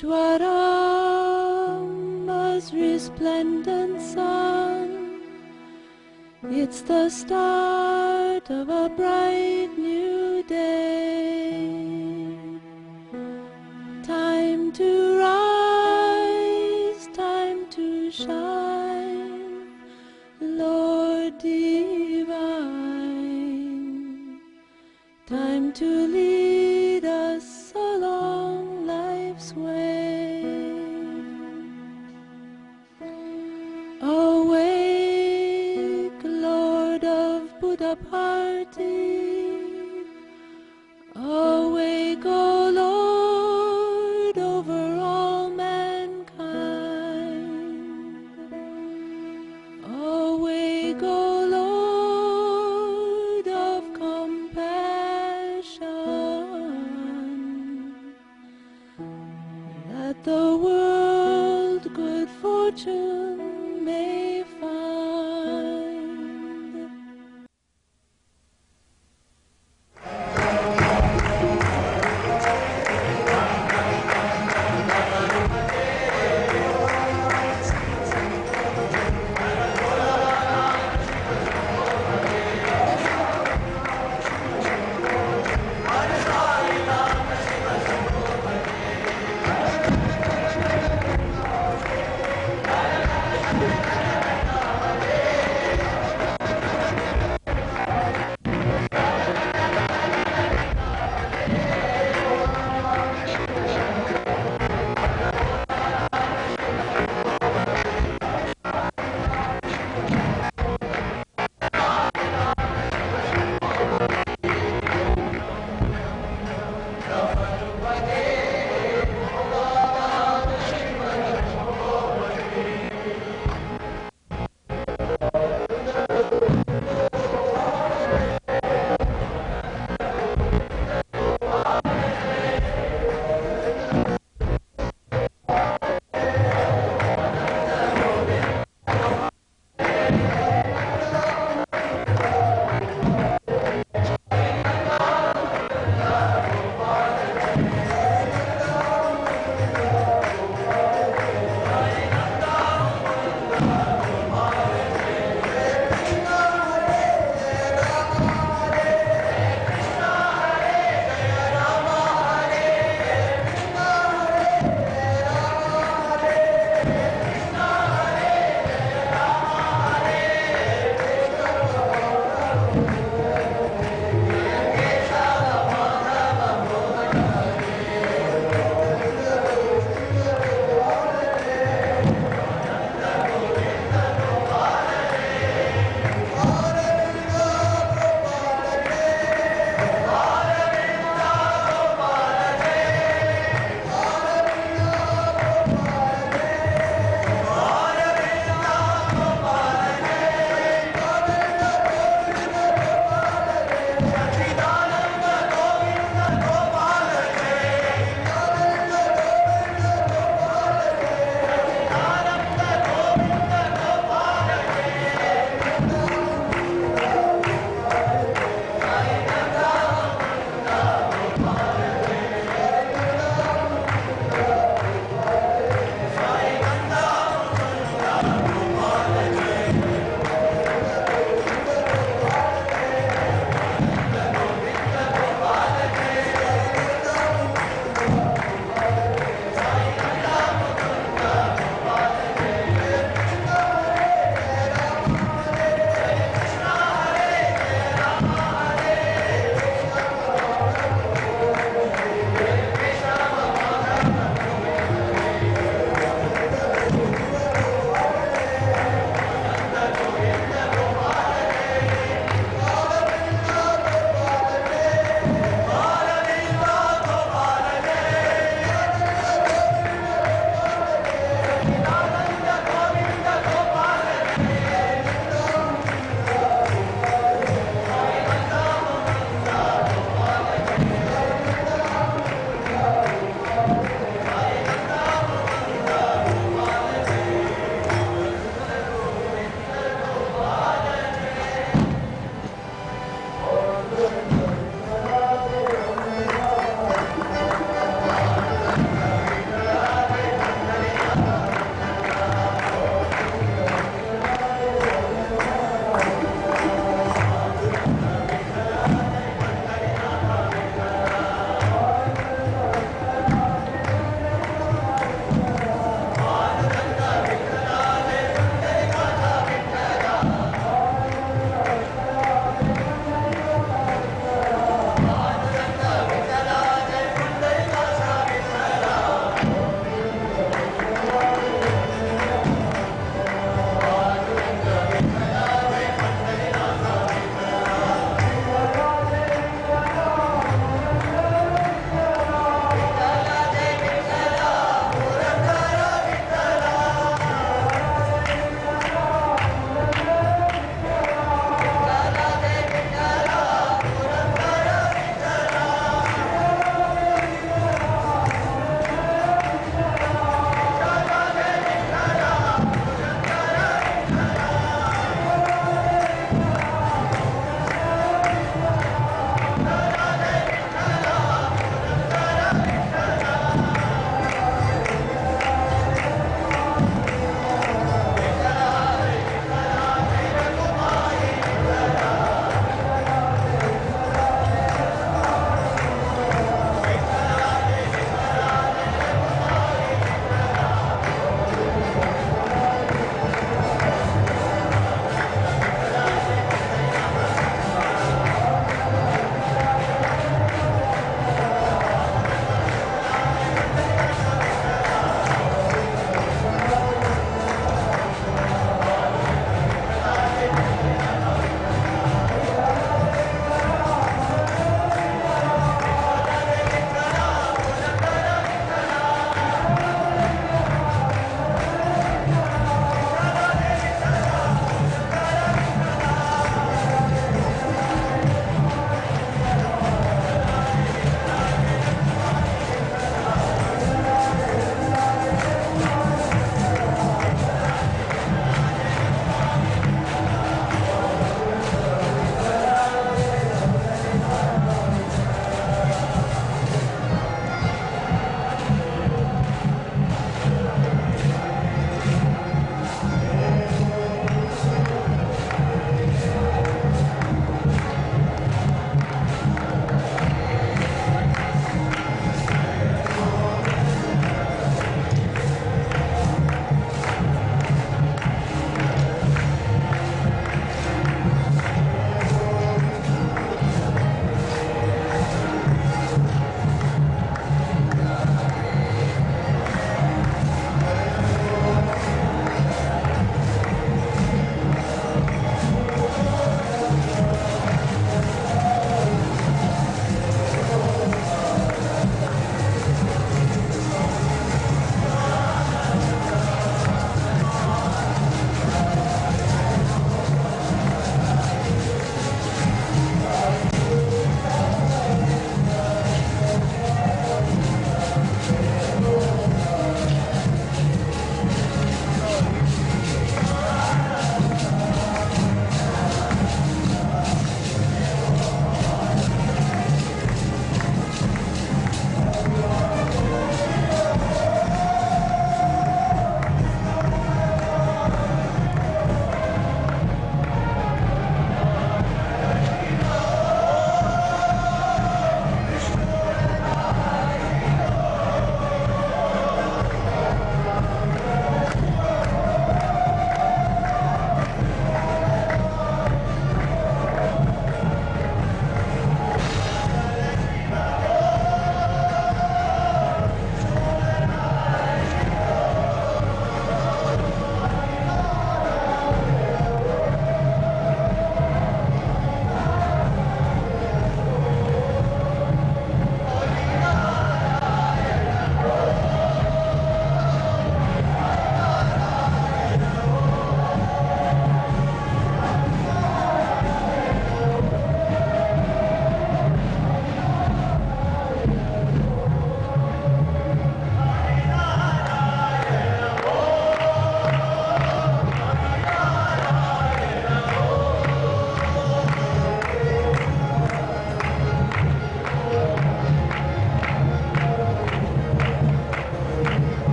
Ishwarama's resplendent sun. It's the start of a bright new day. Time to rise, time to shine, Lord divine. Time to lead us along life's way. Awake, Lord of Buddha party. Awake, O Lord, over all mankind. Awake, O Lord of compassion, that the world good fortune may find.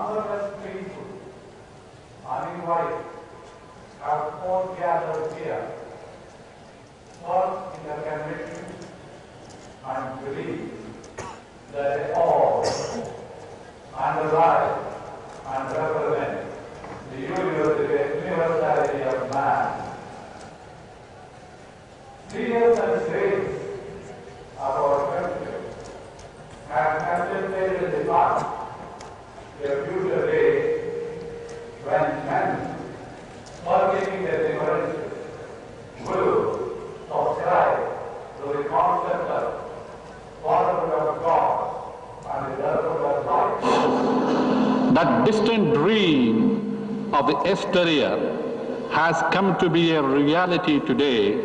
numberless people, uninvited, have all gathered here, first in the conviction and belief that they all underlie and represent the universality of man. Leaders and saints of our country have anticipated the past, a future day when men, forgetting their differences, will subscribe to the concept of fatherhood of God and the brotherhood of life. That distant dream of the exterior has come to be a reality today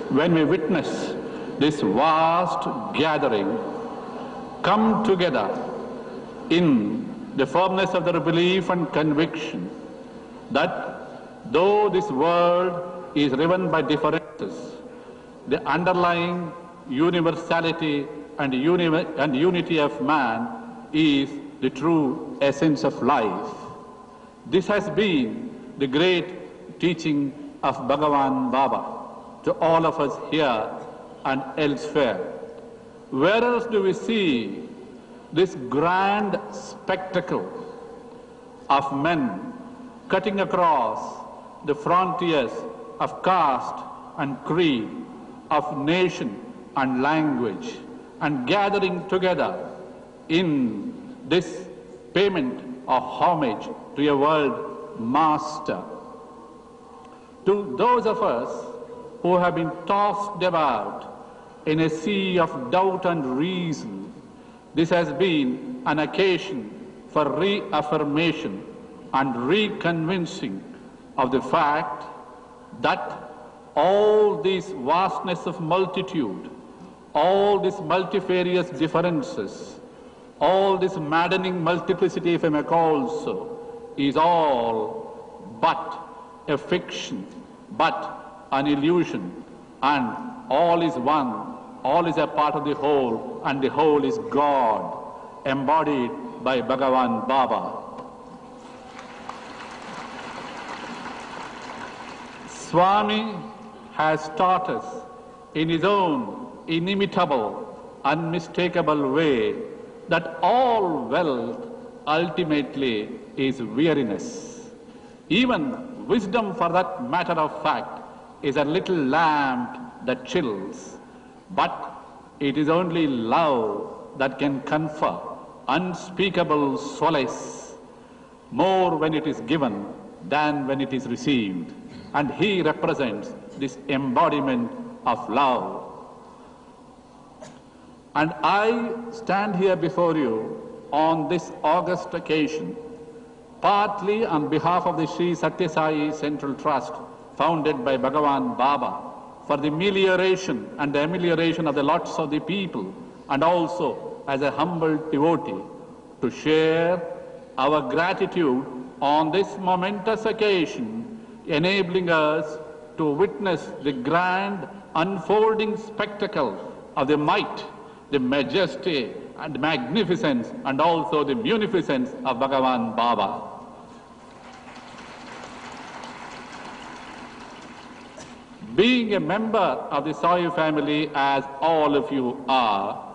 when we witness this vast gathering come together in the firmness of their belief and conviction that though this world is riven by differences, the underlying universality and unity of man is the true essence of life. This has been the great teaching of Bhagavan Baba to all of us here and elsewhere. Where else do we see this grand spectacle of men cutting across the frontiers of caste and creed, of nation and language, and gathering together in this payment of homage to a world master? To those of us who have been tossed about in a sea of doubt and reason, this has been an occasion for reaffirmation and reconvincing of the fact that all this vastness of multitude, all these multifarious differences, all this maddening multiplicity, if I may call so, is all but a fiction, but an illusion, and all is one, all is a part of the whole, and the whole is God, embodied by Bhagavan Baba. Swami has taught us in his own inimitable, unmistakable way that all wealth ultimately is weariness. Even wisdom, for that matter of fact, is a little lamp that chills, but it is only love that can confer unspeakable solace, more when it is given than when it is received. And he represents this embodiment of love. And I stand here before you on this august occasion, partly on behalf of the Sri Satya Sai Central Trust, founded by Bhagavan Baba, for the amelioration and the amelioration of the lots of the people, and also as a humble devotee, to share our gratitude on this momentous occasion, enabling us to witness the grand unfolding spectacle of the might, the majesty and magnificence, and also the munificence of Bhagavan Baba. Being a member of the Sai family, as all of you are,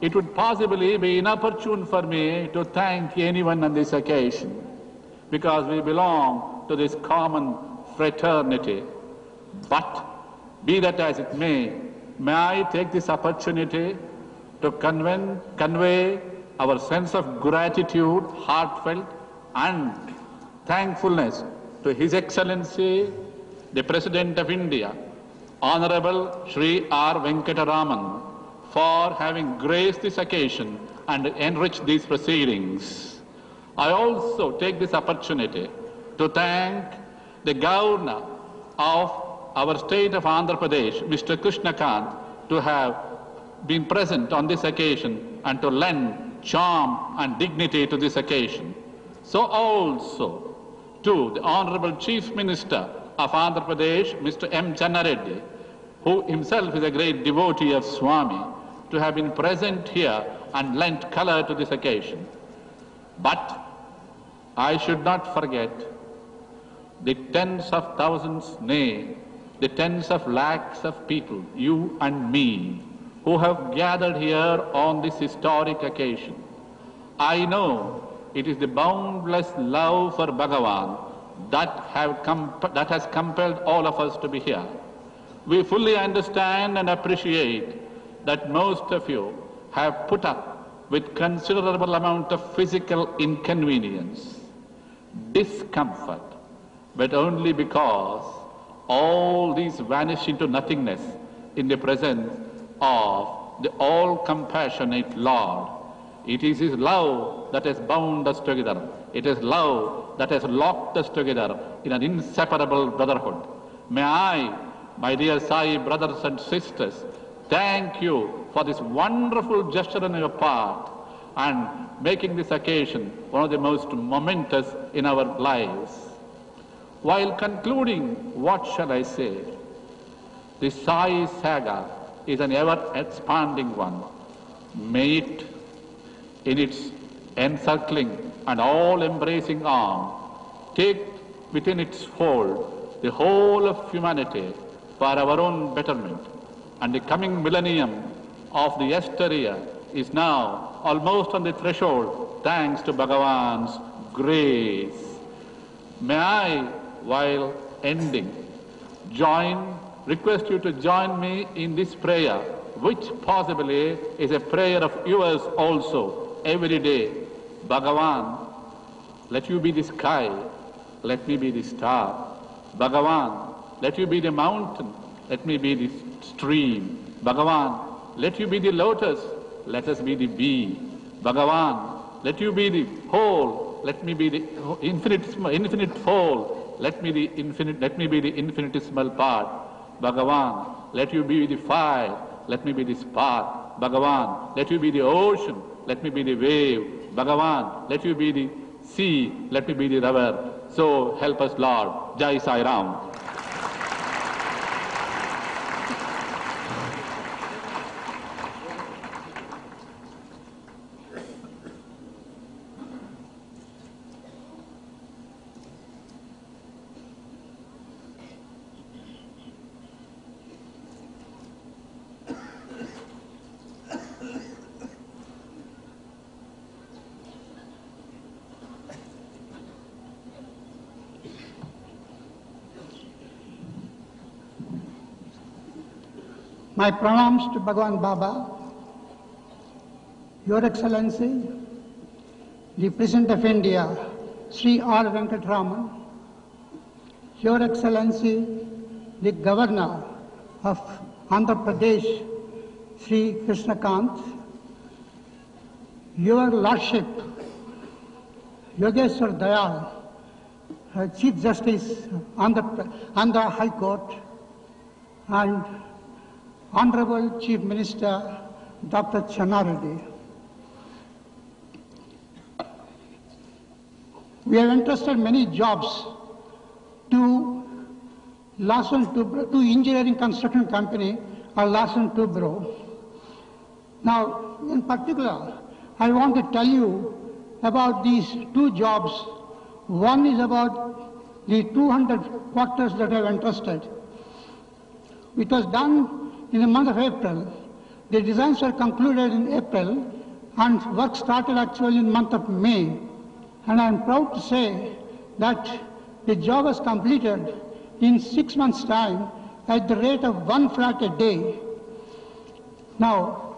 it would possibly be inopportune for me to thank anyone on this occasion, because we belong to this common fraternity. But be that as it may I take this opportunity to convey our sense of gratitude, heartfelt, and thankfulness to His Excellency, the President of India, Honorable Sri R. Venkataraman, for having graced this occasion and enriched these proceedings. I also take this opportunity to thank the Governor of our state of Andhra Pradesh, Mr. Krishna Kant, to have been present on this occasion and to lend charm and dignity to this occasion. So also to the Honorable Chief Minister of Andhra Pradesh, Mr. M. Channareddy, who himself is a great devotee of Swami, to have been present here and lent color to this occasion. But I should not forget the tens of thousands, nay, the tens of lakhs of people, you and me, who have gathered here on this historic occasion. I know it is the boundless love for Bhagavan that has compelled all of us to be here. We fully understand and appreciate that most of you have put up with considerable amount of physical inconvenience, discomfort, but only because all these vanish into nothingness in the presence of the all-compassionate Lord. It is His love that has bound us together. It is love that has locked us together in an inseparable brotherhood. May I, my dear Sai brothers and sisters, thank you for this wonderful gesture on your part and making this occasion one of the most momentous in our lives. While concluding, what shall I say? The Sai saga is an ever-expanding one. May it, in its encircling and all-embracing arm, take within its fold the whole of humanity for our own betterment. And the coming millennium of the Esteria is now almost on the threshold, thanks to Bhagavan's grace. May I, while ending, request you to join me in this prayer, which possibly is a prayer of yours also, every day. Bhagavan, let you be the sky, let me be the star. Bhagavan, let you be the mountain, let me be the stream. Bhagavan, let you be the lotus, let us be the bee. Bhagavan, let you be the whole, let me be the infinite whole, let me be the infinitesimal part. Bhagavan, let you be the fire, let me be the spark. Bhagavan, let you be the ocean, let me be the wave. Bhagavan, let you be the sea, let me be the river. So help us, Lord. Jai Sai Ram. My pranams to Bhagavan Baba, Your Excellency, the President of India, Sri R. Venkatraman, Your Excellency, the Governor of Andhra Pradesh, Sri Krishnakant, Your Lordship, Yogeshwar Dayal, Chief Justice, Andhra High Court, and Honorable Chief Minister, Dr. Channareddy. We have entrusted many jobs to Larsen & Engineering Construction Company or Larsen & Toubro. Now, in particular, I want to tell you about these two jobs. One is about the 200 quarters that I have entrusted. It was done in the month of April. The designs were concluded in April and work started actually in the month of May. And I am proud to say that the job was completed in 6 months' time at the rate of 1 flat a day. Now,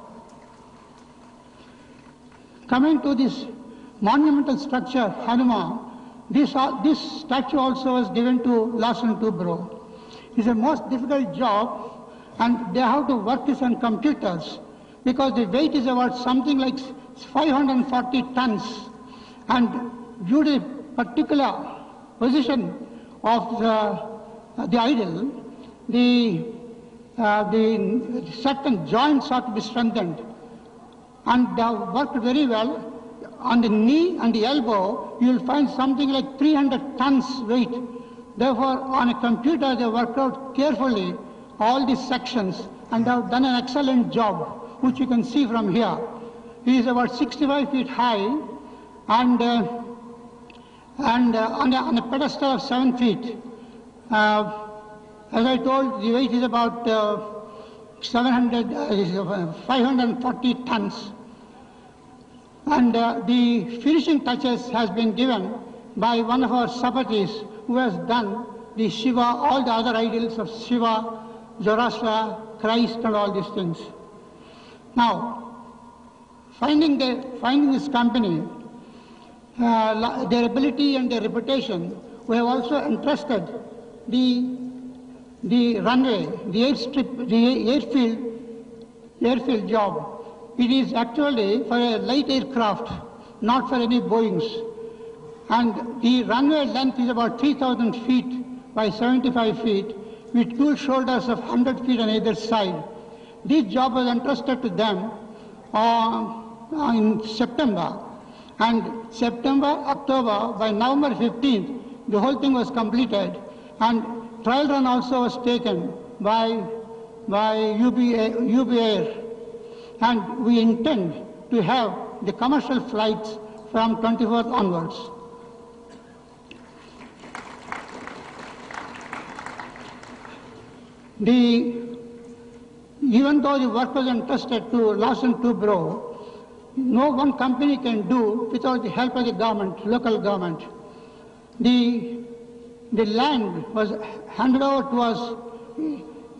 coming to this monumental structure, Hanuman, this statue also was given to Larsen & Toubro. It's a most difficult job, and they have to work this on computers because the weight is about something like 540 tons. And due to the particular position of the idol, the certain joints have to be strengthened. And they have worked very well. On the knee and the elbow, you will find something like 300 tons weight. Therefore, on a computer, they worked out carefully all these sections and have done an excellent job, which you can see from here. He is about 65 feet high, and and on a pedestal of 7 feet. As I told, the weight is about 540 tons. And the finishing touches has been given by one of our sapatis who has done the Shiva, all the other idols of Shiva, Zoroaster, Christ and all these things. Now, finding this company, their ability and their reputation, we have also entrusted the runway, the airfield job. It is actually for a light aircraft, not for any Boeings. And the runway length is about 3,000 feet by 75 feet, with two shoulders of 100 feet on either side. This job was entrusted to them in September. And September, October, by November 15th, the whole thing was completed. And trial run also was taken by UB Air. And we intend to have the commercial flights from 24th onwards. Even though the work was entrusted to Larsen & Toubro, no one company can do without the help of the government, local government. The land was handed over to us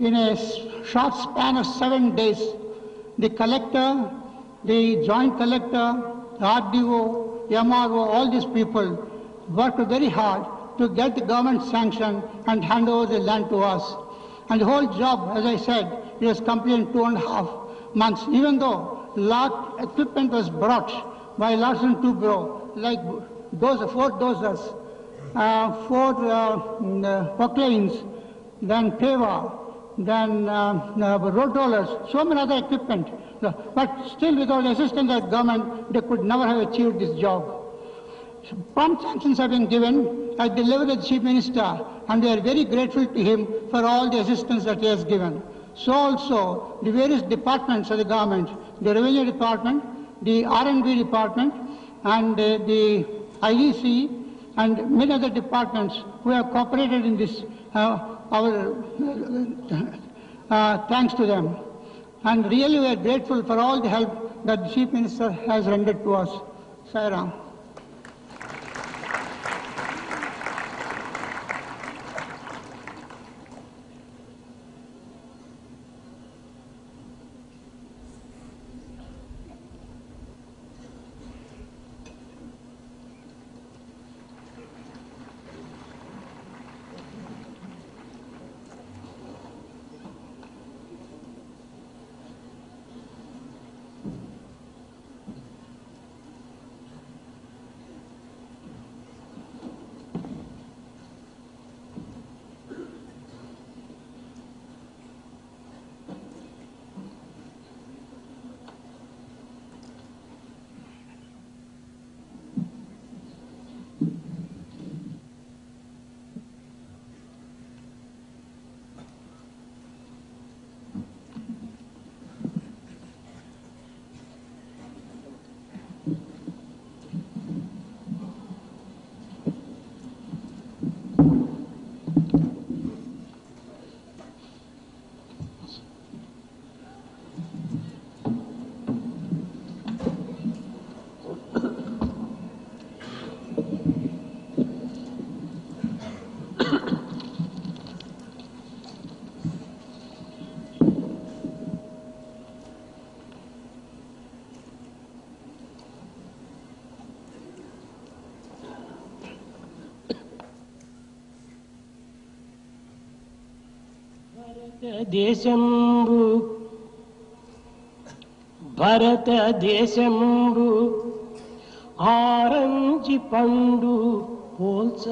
in a short span of 7 days. The collector, the joint collector, RDO, MRO, all these people worked very hard to get the government sanction and hand over the land to us. And the whole job, as I said, it was completed in 2.5 months, even though lot equipment was brought by Larsen & Toubro, like those 4 dozers, 4 proclanes, then Teva, then road rollers, so many other equipment. But still, without the assistance of the government, they could never have achieved this job. Prompt sanctions have been given at the level of the Chief Minister, and we are very grateful to him for all the assistance that he has given. So also, the various departments of the government, the Revenue Department, the R&D Department, and the IEC, and many other departments who have cooperated in this, thanks to them. And really we are grateful for all the help that the Chief Minister has rendered to us. Sai Ram. Bharata దేశంబు orange పండు పోల్చ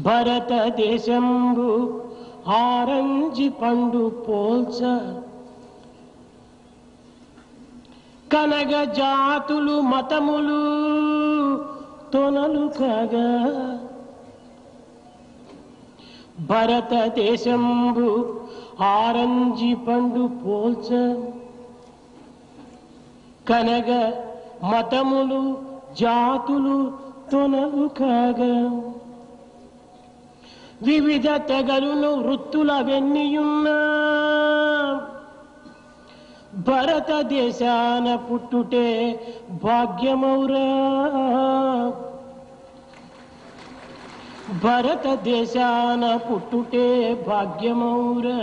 భరత దేశంబు orange పండు పోల్చ కనగ జాతులు మతములు తొనలు కాగా భారతదేశంబు orange పండు పోల్చ కనగ మతములు జాతులు తొనలు కాగా వివిధ తెగలును వృత్తుల వెన్నియున్నా భారతదేశాన పుట్టుటే భాగ్యమౌరా భారతదేశాన పుట్టుటే భాగ్యమౌరా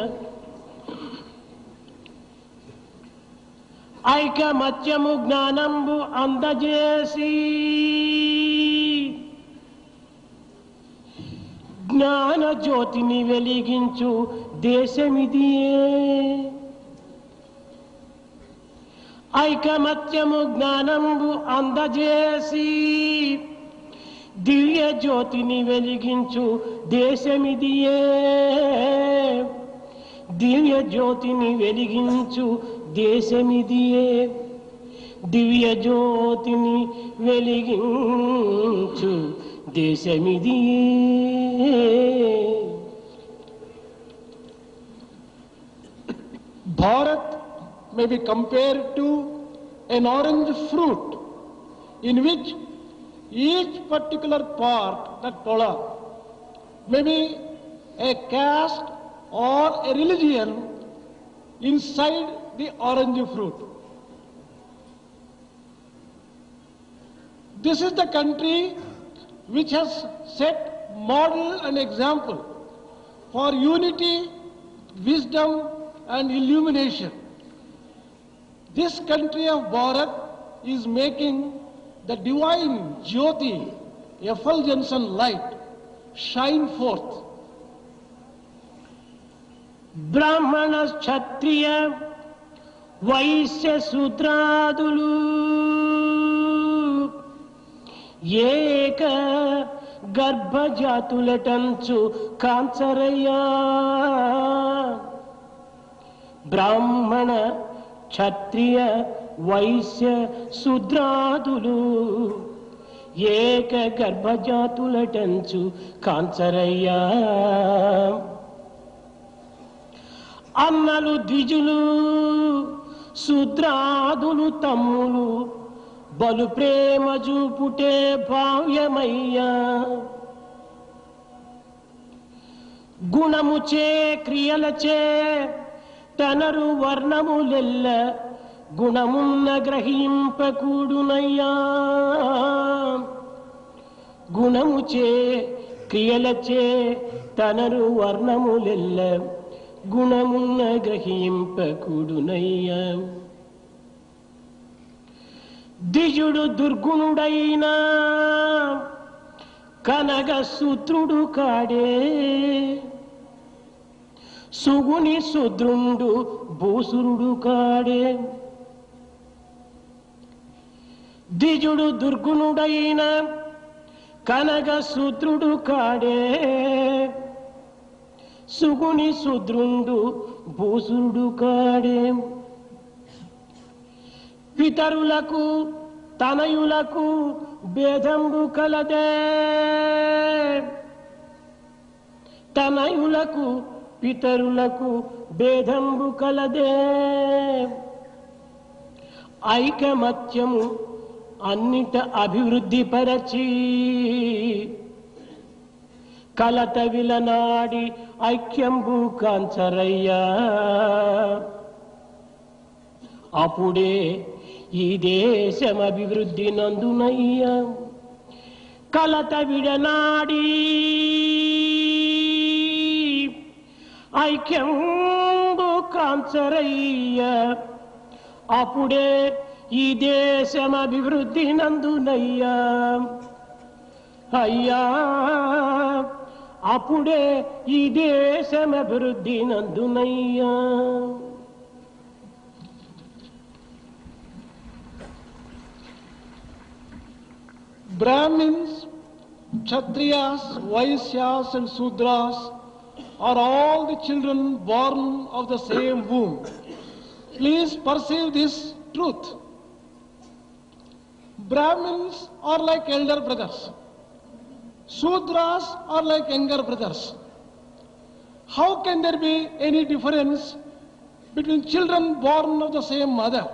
ఐకమత్యము జ్ఞానంబు అందజేసి జ్ఞాన జ్యోతిని వెలిగించు దేశమిదియే ఐకమత్యము జ్ఞానంబు అందజేసి దివ్య జ్యోతిని వెలిగించు దేశమిదియే దివ్య జ్యోతిని వెలిగించు దేశమిదియే దివ్య జ్యోతిని వెలిగించు దేశమిదియే. Bharat may be compared to an orange fruit in which each particular part, that tola, may be a caste or a religion inside the orange fruit. This is the country which has set model and example for unity, wisdom and illumination. This country of Bharat is making the divine Jyoti, effulgence and light, shine forth. బ్రాహ్మణ క్షత్రియ వైశ్య శూద్రాదులు ఏక గర్భజాతులటంచు కాంచరయ్యా బ్రాహ్మణ క్షత్రియ వైశ్య శూద్రాదులు ఏక గర్భజాతులటంచు కాంచరయ్యా అన్నలు ద్విజులు శూద్రాదులు తమ్ములు బలు ప్రేమ చూపుటే భావ్యమయ్యా గుణముచే క్రియలచే తనరు వర్ణములెల్ల గుణమున్న గ్రహింపకూడునయ్యా గుణముచే క్రియలచే తనరు వర్ణములెల్ల గుణమున్న గ్రహింపకూడునయ్యా ద్విజుడు దుర్గుణుడైన కనగ సూత్రుడు కాడే సుగుని శూద్రుండు భూసురుడు కాడే ద్విజుడు దుర్గుణుడైన కనగ సూత్రుడు కాడే సుగుని శూద్రుండు భూసురుడు కాడే పితరులకు తనయులకు భేదంబు కలదే తనయులకు పితరులకు భేదంబు కలదే ఐకమత్యము అన్నిట అభివృద్ధి పరచి కలత విలనాడి ఐక్యంబు కాంచరయ్యా అప్పుడే ఈ దేశం అభివృద్ధి నందునయ్యా కలత విడనాడి ఐక్యంబు కాంచరయ్యా అప్పుడే ఈ దేశం అభివృద్ధి నందునయ్యా అయ్యా అప్పుడే ఈ దేశం అభివృద్ధి నందునయ్యా. Brahmins, Kshatriyas, Vaisyas and Sudras are all the children born of the same womb. Please perceive this truth. Brahmins are like elder brothers. Sudras are like younger brothers. How can there be any difference between children born of the same mother?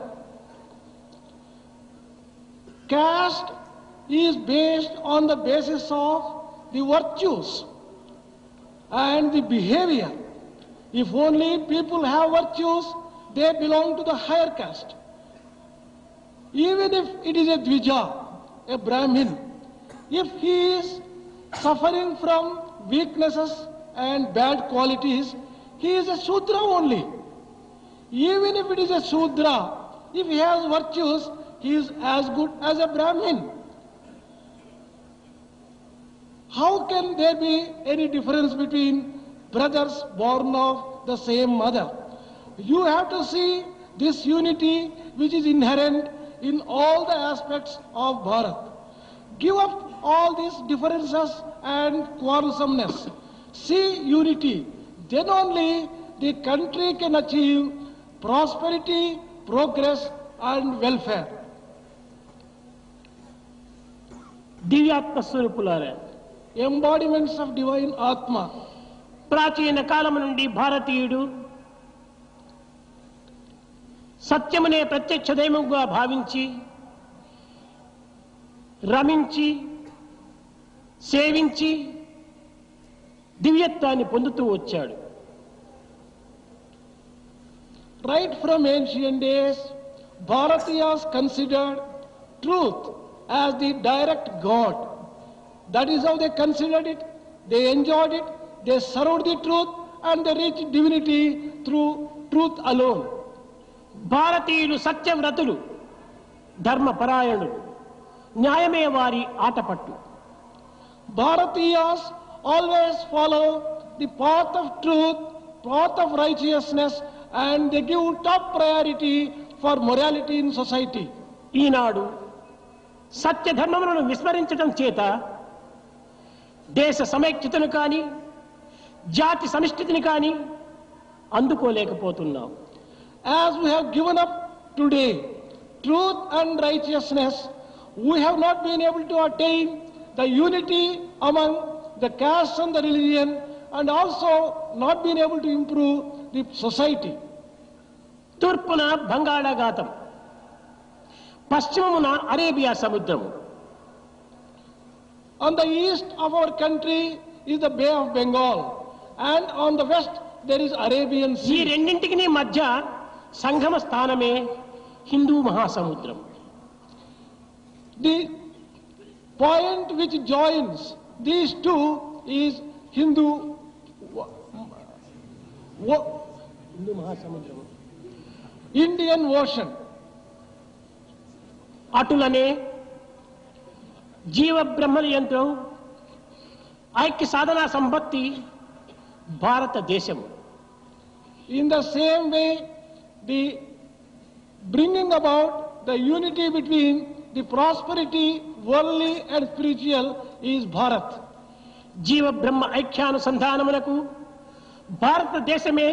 Caste is based on the basis of the virtues and the behavior. If only people have virtues, they belong to the higher caste. Even if it is a Dvija, a Brahmin, if he is suffering from weaknesses and bad qualities, he is a Shudra only. Even if it is a Shudra, if he has virtues, he is as good as a Brahmin. How can there be any difference between brothers born of the same mother? You have to see this unity which is inherent in all the aspects of Bharat. Give up all these differences and quarrelsomeness. See unity. Then only the country can achieve prosperity, progress and welfare. దివ్యాత్మ స్వరూపులారా, Embodiments of divine Atma. ప్రాచీన కాలము నుండి భారతీయుడు సత్యమునే ప్రత్యక్ష దైవముగా భావించి రమించి సేవించి దివ్యత్వాన్ని పొందుతూ వచ్చాడు. Right from ancient days, Bharatiyas considered truth as the direct God. That is how they considered it, they enjoyed it, they served the truth and they reached divinity through truth alone. భారతీయులు సత్యవ్రతులు, ధర్మపరాయణులు, న్యాయమే వారి Athapaththu. Bharatiyas always follow the path of truth, path of righteousness and they give top priority for morality in society. ఈనాడు సత్య ధర్మములను విస్మరించడం చేత దేశ సమైక్యతను కానీ జాతి సమిష్టిని కానీ అందుకోలేకపోతున్నాం. As we have given up today truth and righteousness, we have not been able to attain the unity among the caste and the religion and also not been able to improve the society. తూర్పున బంగాళాఖాతం, పశ్చిమమున Arabia సముద్రము. On the east of our country is the Bay of Bengal and on the west there is Arabian ఈ Sea. రెండింటికి మధ్య సంగమ స్థానమే హిందూ మహాసముద్రం. The point which joins these two is Hindu మహాసముద్రం, Indian Ocean. అటులనే జీవ బ్రహ్మయంత్రం ఐక్య సాధనా సంపత్తి భారతదేశం. In the same way, the bringing about the unity between the prosperity, worldly and spiritual is Bharat. జీవ బ్రహ్మ ఐక్యానుసంధానమునకు భారతదేశమే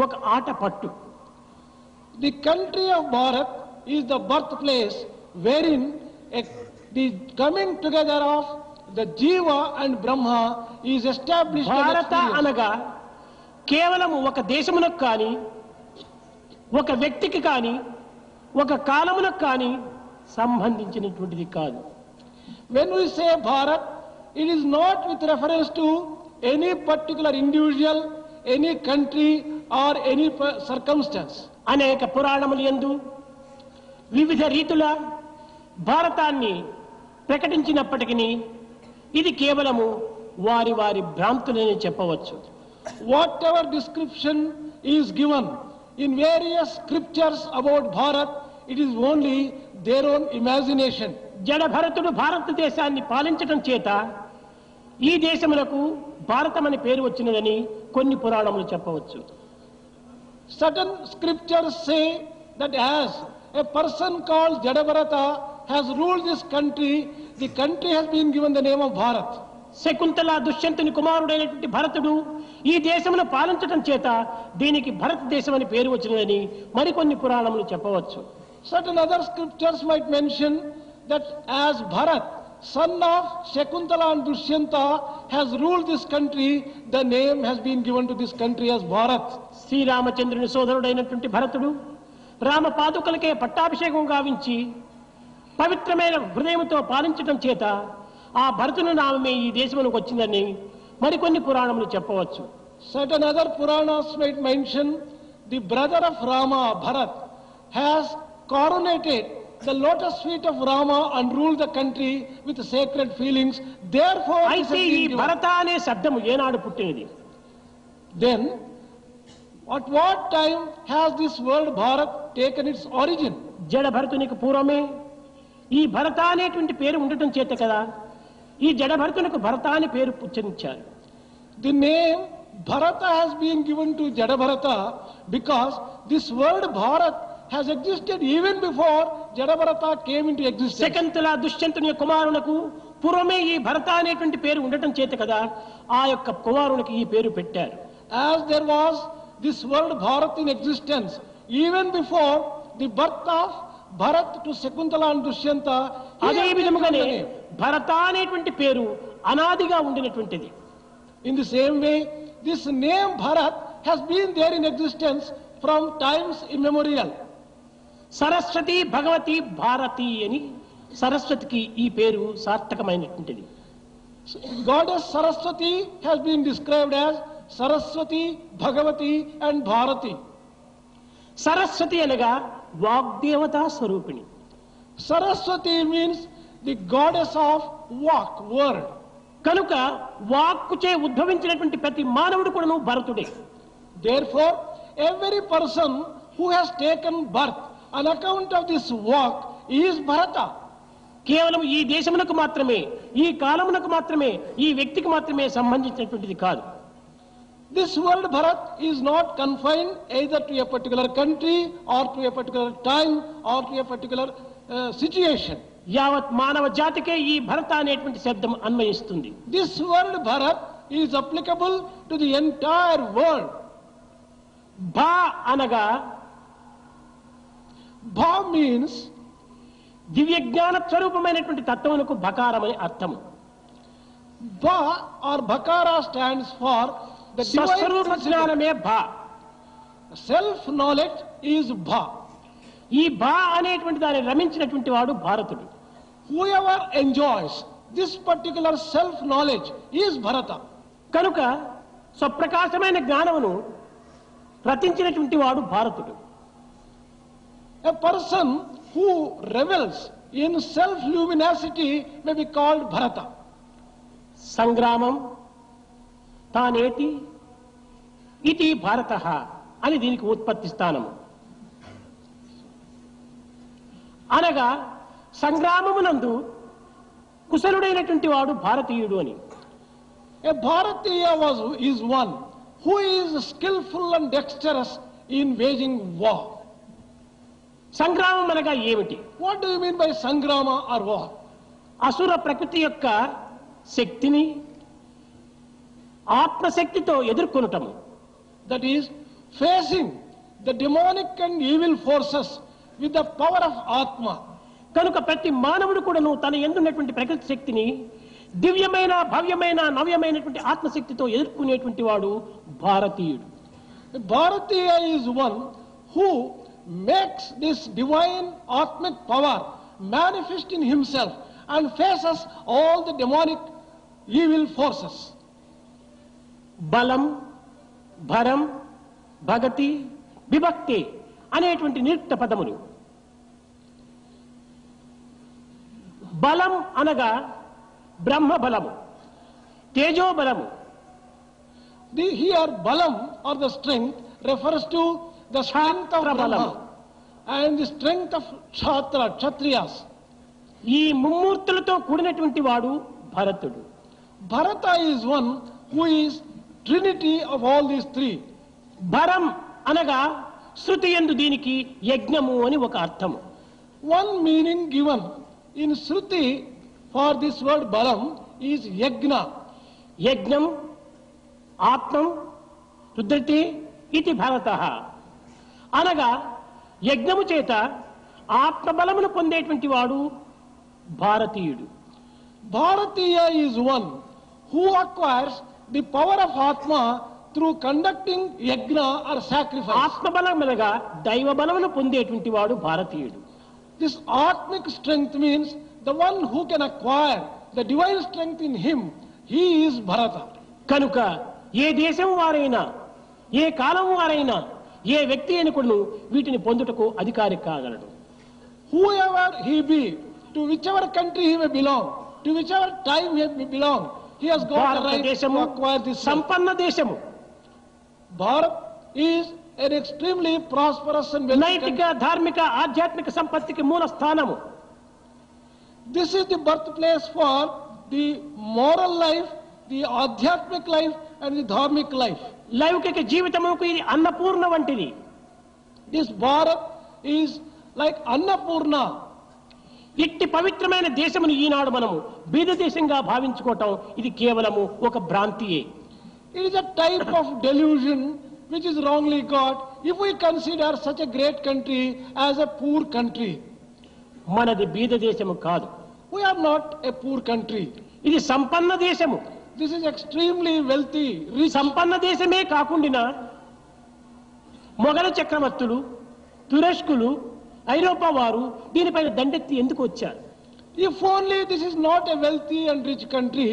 ఒక Athapaththu. The country of Bharat is the birthplace wherein the coming together of the Jiva and Brahma is established. భారత అనగా కేవలము ఒక దేశమునకు కానీ ఒక వ్యక్తికి కానీ ఒక కాలమునకు కానీ సంబంధించినటువంటిది కాదు. When we say Bharat, it is not with reference to any particular individual, any country or any circumstance. అనేక పురాణములు యందు వివిధ రీతుల భారతాన్ని ప్రకటించినప్పటికీ ఇది కేవలము వారి వారి భ్రాంతులని చెప్పవచ్చు. Whatever description is given in various scriptures about Bharat, it is only their own imagination. జడ భరతుడు భారతదేశాన్ని పాలించడం చేత ఈ దేశములకు భారతమని పేరు వచ్చినదని కొన్ని పురాణములు చెప్పవచ్చు. Certain scriptures say that as a person called Jadabharata has ruled this country, the country has been given the name of Bharat. Shakuntala దుష్యంతుని కుమారుడైనటువంటి భరతుడు ఈ దేశమును పాలించడం చేత దీనికి భారతదేశం అని పేరు వచ్చినదని మరికొన్ని పురాణములు చెప్పవచ్చు. Certain other scriptures might mention that as Bharat, son of Shakuntala and Dushyanta, has ruled this country, the name has been given to this country as Bharat. శ్రీరామచంద్రుని సోదరుడైనటువంటి భరతుడు రామ పాదుకలకే పట్టాభిషేకం గావించి పవిత్రమైన హృదయంతో పాలించడం చేత ఆ భరతుని నామమే ఈ దేశమునకు వచ్చిందని మరికొన్ని పురాణములు చెప్పవచ్చు. Certain other Puranas might mention the brother of Rama, Bharat, has coronated the lotus feet of Rama and ruled the country with sacred feelings. Therefore, this has అయితే ఈ been given. భరత అనే శబ్దము ఏనాడు పుట్టినది? Then, at what time has this word Bharat taken its origin? జడ భరతునికి పూర్వమే ఈ భరత అనేటువంటి పేరు ఉండటం చేత కదా ఈ జడ భరతునికి భరత అని పేరు ఉచ్చరించారు. The name Bharata has been given to Jadabharata because this word Bharat has existed even before Jadabharata came into existence. Shakuntala దుష్యంతుని కుమారునకు పూర్వమే ఈ భరత అనేటువంటి పేరు ఉండటం చేత కదా ఆ యొక్క కుమారునికి ఈ పేరు పెట్టారు. As there was this word Bharat in existence even before the birth of Bharat to Shakuntala and Dushyanta, అదే విధముగానే భరత అనేటువంటి పేరు అనాదిగా ఉండినటువంటిది. in the same way, this name Bharat has been there in existence from times immemorial. Saraswati Bhagavati Bharati అని సరస్వతికి ఈ పేరు సార్థకమైనటువంటిది. Goddess Saraswati has been described as Saraswati, Bhagavati and Bharati. Saraswati అనగా వాగ్దేవతా స్వరూపిణి. Saraswati means the goddess of walk, word. కనుక వాక్కుచే ఉద్భవించినటువంటి ప్రతి మానవుడు కూడాను భరతుడే. Therefore, every person who has taken birth on account of this walk is Bharata. కేవలం ఈ దేశమునకు మాత్రమే ఈ కాలమునకు మాత్రమే ఈ వ్యక్తికి మాత్రమే సంబంధించినటువంటిది కాదు. This word Bharat is not confined either to a particular country or to a particular time or to a particular situation. యావత్ మానవ జాతికే ఈ భరత అనేటువంటి శబ్దం అన్వయిస్తుంది. This word Bharat is applicable to the entire world. భా అనగా Bha means దివ్య జ్ఞాన స్వరూపమైనటువంటి తత్వమునకు బకారం అని అర్థము. Bha or Bhakara stands for the divine స్వస్వరూప principle. జ్ఞానమే భా. Self-knowledge is Bha. ఈ భా అనేటువంటి దాన్ని రమించినటువంటి వాడు భారతుడు. Whoever enjoys this particular self-knowledge is Bharata. కనుక స్వప్రకాశమైన జ్ఞానమును రచించినటువంటి వాడు భారతుడు. A person who revels in self-luminosity may be called Bharata. సంగ్రామం తానేటి ఇది భారతః అని దీనికి ఉత్పత్తి స్థానము. అనగా సంగ్రామమునందు కుశలుడైనటువంటి వాడు భారతీయుడు అని. A Bharatiya is one who is skillful and dexterous in waging war. సంగ్రామం అనగా ఏమిటి? What do you mean by Sangrama or war? అసుర ప్రకృతి యొక్క శక్తిని ఆత్మశక్తితో ఎదుర్కొనటము. That is, facing the demonic and evil forces with the power of Atma. కనుక ప్రతి మానవుడు కూడాను తన యందున్నటువంటి ప్రకృతి శక్తిని దివ్యమైన భవ్యమైన నవ్యమైనటువంటి ఆత్మశక్తితో ఎదుర్కొనేటువంటి వాడు భారతీయుడు. The Bharatiya is one who makes this divine Atmic power manifest in himself and faces all the demonic evil forces. బలం భరం భగతి విభక్తి అనేటువంటి నిరుక్త పదములు. బలం అనగా బ్రహ్మ బలము, తేజో బలము. Here Balam or the strength refers to the strength of Brahma and the strength of Kshatriyas. ఈ ముమ్మూర్తులతో కూడినటువంటి వాడు భరతుడు. Bharata is one who is trinity of all these three. భరం అనగా శృతి యందు దీనికి యజ్ఞము అని ఒక అర్థము. One meaning given in Shruti for this word Balam is Yajna. యజ్ఞం ఆత్మం రుద్రతే ఇది భరతః అనగా యజ్ఞము చేత ఆత్మబలమును పొందేటువంటి వాడు భారతీయుడు. Bharatiya is one who acquires the power of Atma through conducting yajna or sacrifice. ఆత్మబలం అనగా దైవ బలమును పొందేటువంటి వాడు భారతీయుడు. This Atmic strength means the one who can acquire the divine strength in him, he is Bharata. కనుక ఏ దేశం వారైనా ఏ కాలం వారైనా ఏ వ్యక్తి అయినా కూడా వీటిని పొందుటకు అధికారి కాగలడు. Whoever he be, to whichever country he may belong, to whichever time he may belong, he has got the right to acquire this. సంపన్న దేశము. Bharat is an extremely prosperous and wealthy నైతిక country. ధార్మిక ఆధ్యాత్మిక సంపత్తికి మూల స్థానము. This is the birthplace for the moral life, the adhyatmic life and the dharmic life. లౌకిక జీవితముకు ఇది అన్నపూర్ణ వంటిది. This Bharat is like Annapurna. ఇట్టి పవిత్రమైన దేశమును ఈనాడు మనము బీద దేశంగా భావించుకోవటం ఇది కేవలము ఒక భ్రాంతియే. It is a type of delusion which is wrongly got if we consider such a great country as a poor country. మనది బీద దేశము కాదు. We are not a poor country. ఇది సంపన్న దేశము. This is extremely wealthy, rich. సంపన్న దేశమే కాకుండా మొఘల చక్రవర్తులు, తురస్కులు, ఐరోపా వారు దీనిపైన దండెత్తి ఎందుకు వచ్చారు? If only this is not a wealthy and rich country,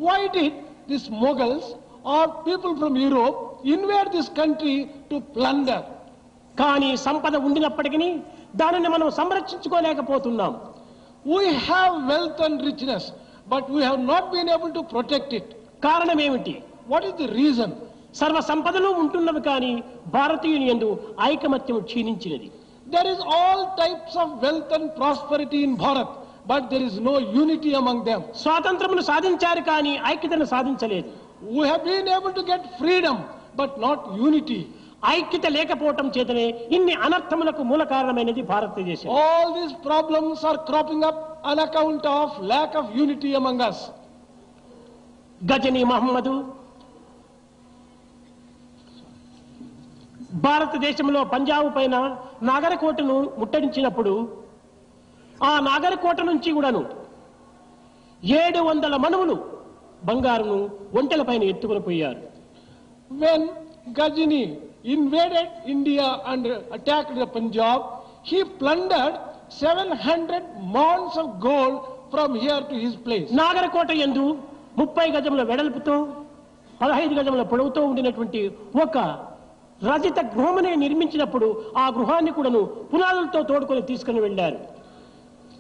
why did these Mughals or people from Europe invade this country to plunder? కానీ సంపద ఉండినప్పటికీ దానిని మనం సంరక్షించుకోలేకపోతున్నాం. We have wealth and richness, but we have not been able to protect it. కారణం ఏమిటి? What is the reason? సర్వ సంపదలు ఉంటున్నవి కానీ భారతీయుని యందు ఐకమత్యం క్షీణించినది. There is all types of wealth and prosperity in Bharat, but there is no unity among them. స్వాతంత్రమును సాధించారు కానీ ఐక్యతను సాధించలేదు. We have been able to get freedom, but not unity. ఐక్యత లేకపోవటం చేతనే ఇన్ని అనర్థములకు మూల కారణమైనది భారతదేశం. All these problems are cropping up on account of lack of unity among us. Ghazni Mahmud భారతదేశంలో పంజాబ్ పైన నాగరకోటను ముట్టడించినప్పుడు ఆ నాగరకోట నుంచి కూడాను 700 మణువులు బంగారును ఒంటెల పైన ఎత్తుకొని పోయారు. When Ghazini invaded India and attacked the Punjab, he plundered 700 mounds of gold from here to his place. నాగరకోట యందు 30 గజముల వెడల్పుతో 15 గజముల పొడవుతో ఉండినటువంటి ఒక రజిత గృహమునే నిర్మించినప్పుడు ఆ గృహాన్ని కూడాను పునాదులతో తోడుకొని తీసుకుని వెళ్ళారు.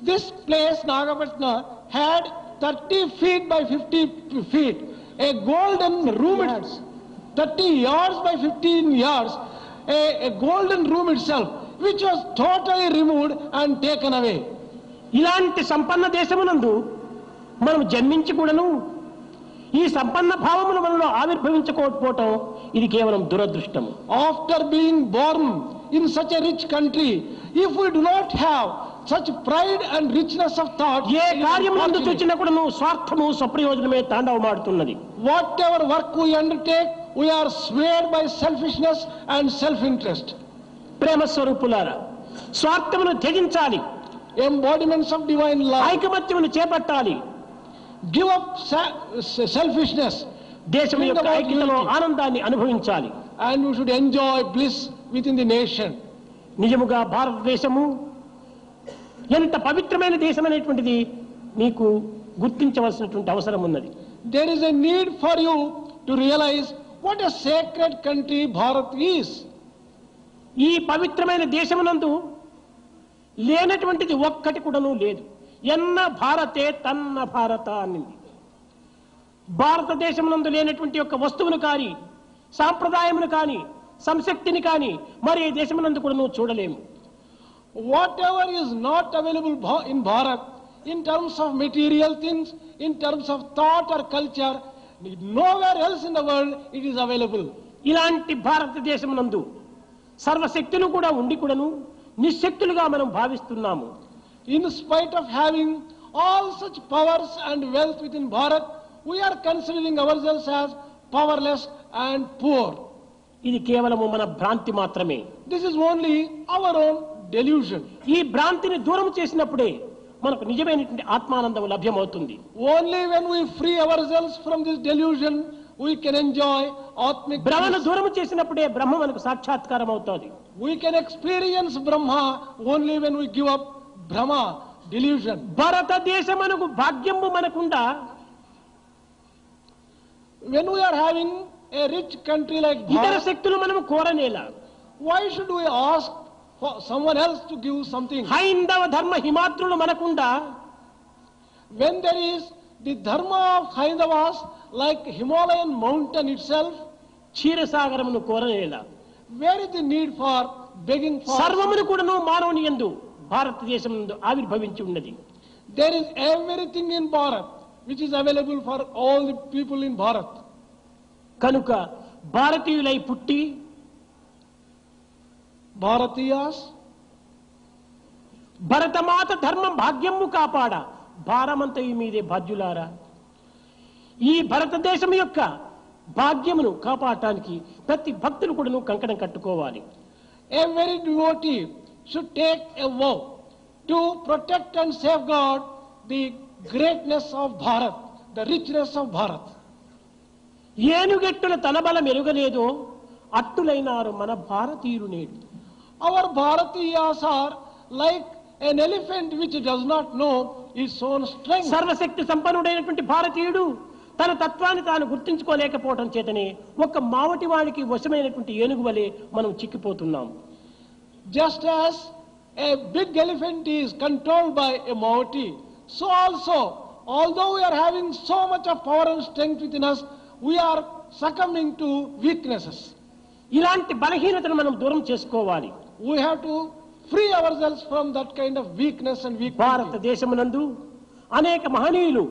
This place, Nagapatna, had 30 feet by 50 feet, a golden room, 30 yards by 15 yards, a golden room itself, which was totally removed and taken away. ఇలాంటి సంపన్న దేశమునందు మనం జన్మించి కూడాను ఈ సంపన్న భావములు మనలో ఆవిర్భవించుకోకపోవటం ఇది కేవలం దురదృష్టం. After being born in such a rich country, if we do not have such pride and richness of thought, ఏ కార్యములందు చూచినా కూడాను స్వార్థము స్వప్రయోజనమే తాండవమాడుతున్నది. whatever work we undertake, we are swayed by selfishness and self-interest. ప్రేమ స్వరూపులారా, స్వార్థమును త్యజించాలి, Embodiments of divine love. ఐకమత్యమును చేపట్టాలి, Give up selfishness, దేశం యొక్క ఐక్యతలో ఆనందాన్ని అనుభవించాలి. and we should enjoy bliss within the nation. నిజముగా భారతదేశము ఎంత పవిత్రమైన దేశం అనేటువంటిది మీకు గుర్తించవలసినటువంటి అవసరం ఉన్నది. There is a need for you to realize what a sacred country Bharat is. ఈ పవిత్రమైన దేశమునందు లేనటువంటిది ఒక్కటి కూడాను లేదు. ఎన్న భారతే తన్న భారత అనింది. భారతదేశమునందు లేనటువంటి యొక్క వస్తువును కానీ సాంప్రదాయమును కానీ సంశక్తిని కానీ మరి ఈ దేశమునందు కూడా నువ్వు చూడలేము. Whatever is not available in Bharat, in terms of material things, in terms of thought or culture, nowhere else in the world it is available. ఇలాంటి భారతదేశమునందు సర్వశక్తులు కూడా ఉండి కూడాను నిశ్శక్తులుగా మనం భావిస్తున్నాము. In spite of having all such powers and wealth within Bharat, we are considering ourselves as powerless and poor. ఇది కేవలము మన భ్రాంతి మాత్రమే. This is only our own delusion. ఈ భ్రాంతిని దూరం చేసినప్పుడే మనకు నిజమైనటువంటి ఆత్మానందం లభ్యమవుతుంది. Only when we free ourselves from this delusion, we can enjoy Atmic భ్రమను bliss. దూరం చేసినప్పుడే బ్రహ్మ మనకు సాక్షాత్కారం అవుతుంది. We can experience Brahma only when we give up Brahma, delusion. భారతదేశమునకు భాగ్యము మనకుండా When we are having a rich country like ఇతర Bharat, శక్తులు మనము కోరనేలా. why should we ask for someone else to give something? హైందవ ధర్మ హిమాద్రులు మనకుండా When there is the dharma of Haindavas like Himalayan mountain itself, క్షీరసాగరమును కోరనేలా. where is the need for begging for? సర్వమును కూడాను మానవుని యందు భారతదేశం నందు ఆవిర్భవించి ఉన్నది. There is everything in Bharat which is available for all the people in Bharat. కనుక భారతీయులై పుట్టి Bharatiyas, భరతమాత ధర్మం భాగ్యము కాపాడ భారమంతయు మీదే బాధ్యులారా. ఈ భారతదేశం యొక్క భాగ్యమును కాపాడటానికి ప్రతి భక్తులు కూడాను కంకణం కట్టుకోవాలి. every devotee should take a vow to protect and safeguard the greatness of Bharat, the richness of Bharat. ఏనుగెట్టుల తన బలం ఎరుగలేదో అట్టులైనారు మన భారతీయులు నేడు. Our Bharatiyas are like an elephant which does not know its own strength. సర్వశక్తి సంపన్నుడైనటువంటి భారతీయుడు తన తత్వాన్ని తాను గుర్తించుకోలేకపోవడం చేతనే ఒక మావటి వాడికి వశమైనటువంటి ఏనుగు వలె మనం చిక్కిపోతున్నాం. Just as a big elephant is controlled by a Maoti, so also, although we are having so much of power and strength within us, we are succumbing to weaknesses. ఇలాంటి బలహీనతను మనం దూరం చేసుకోవాలి. We have to free ourselves from that kind of weakness and weakness. భారతదేశమునందు అనేక మహనీయులు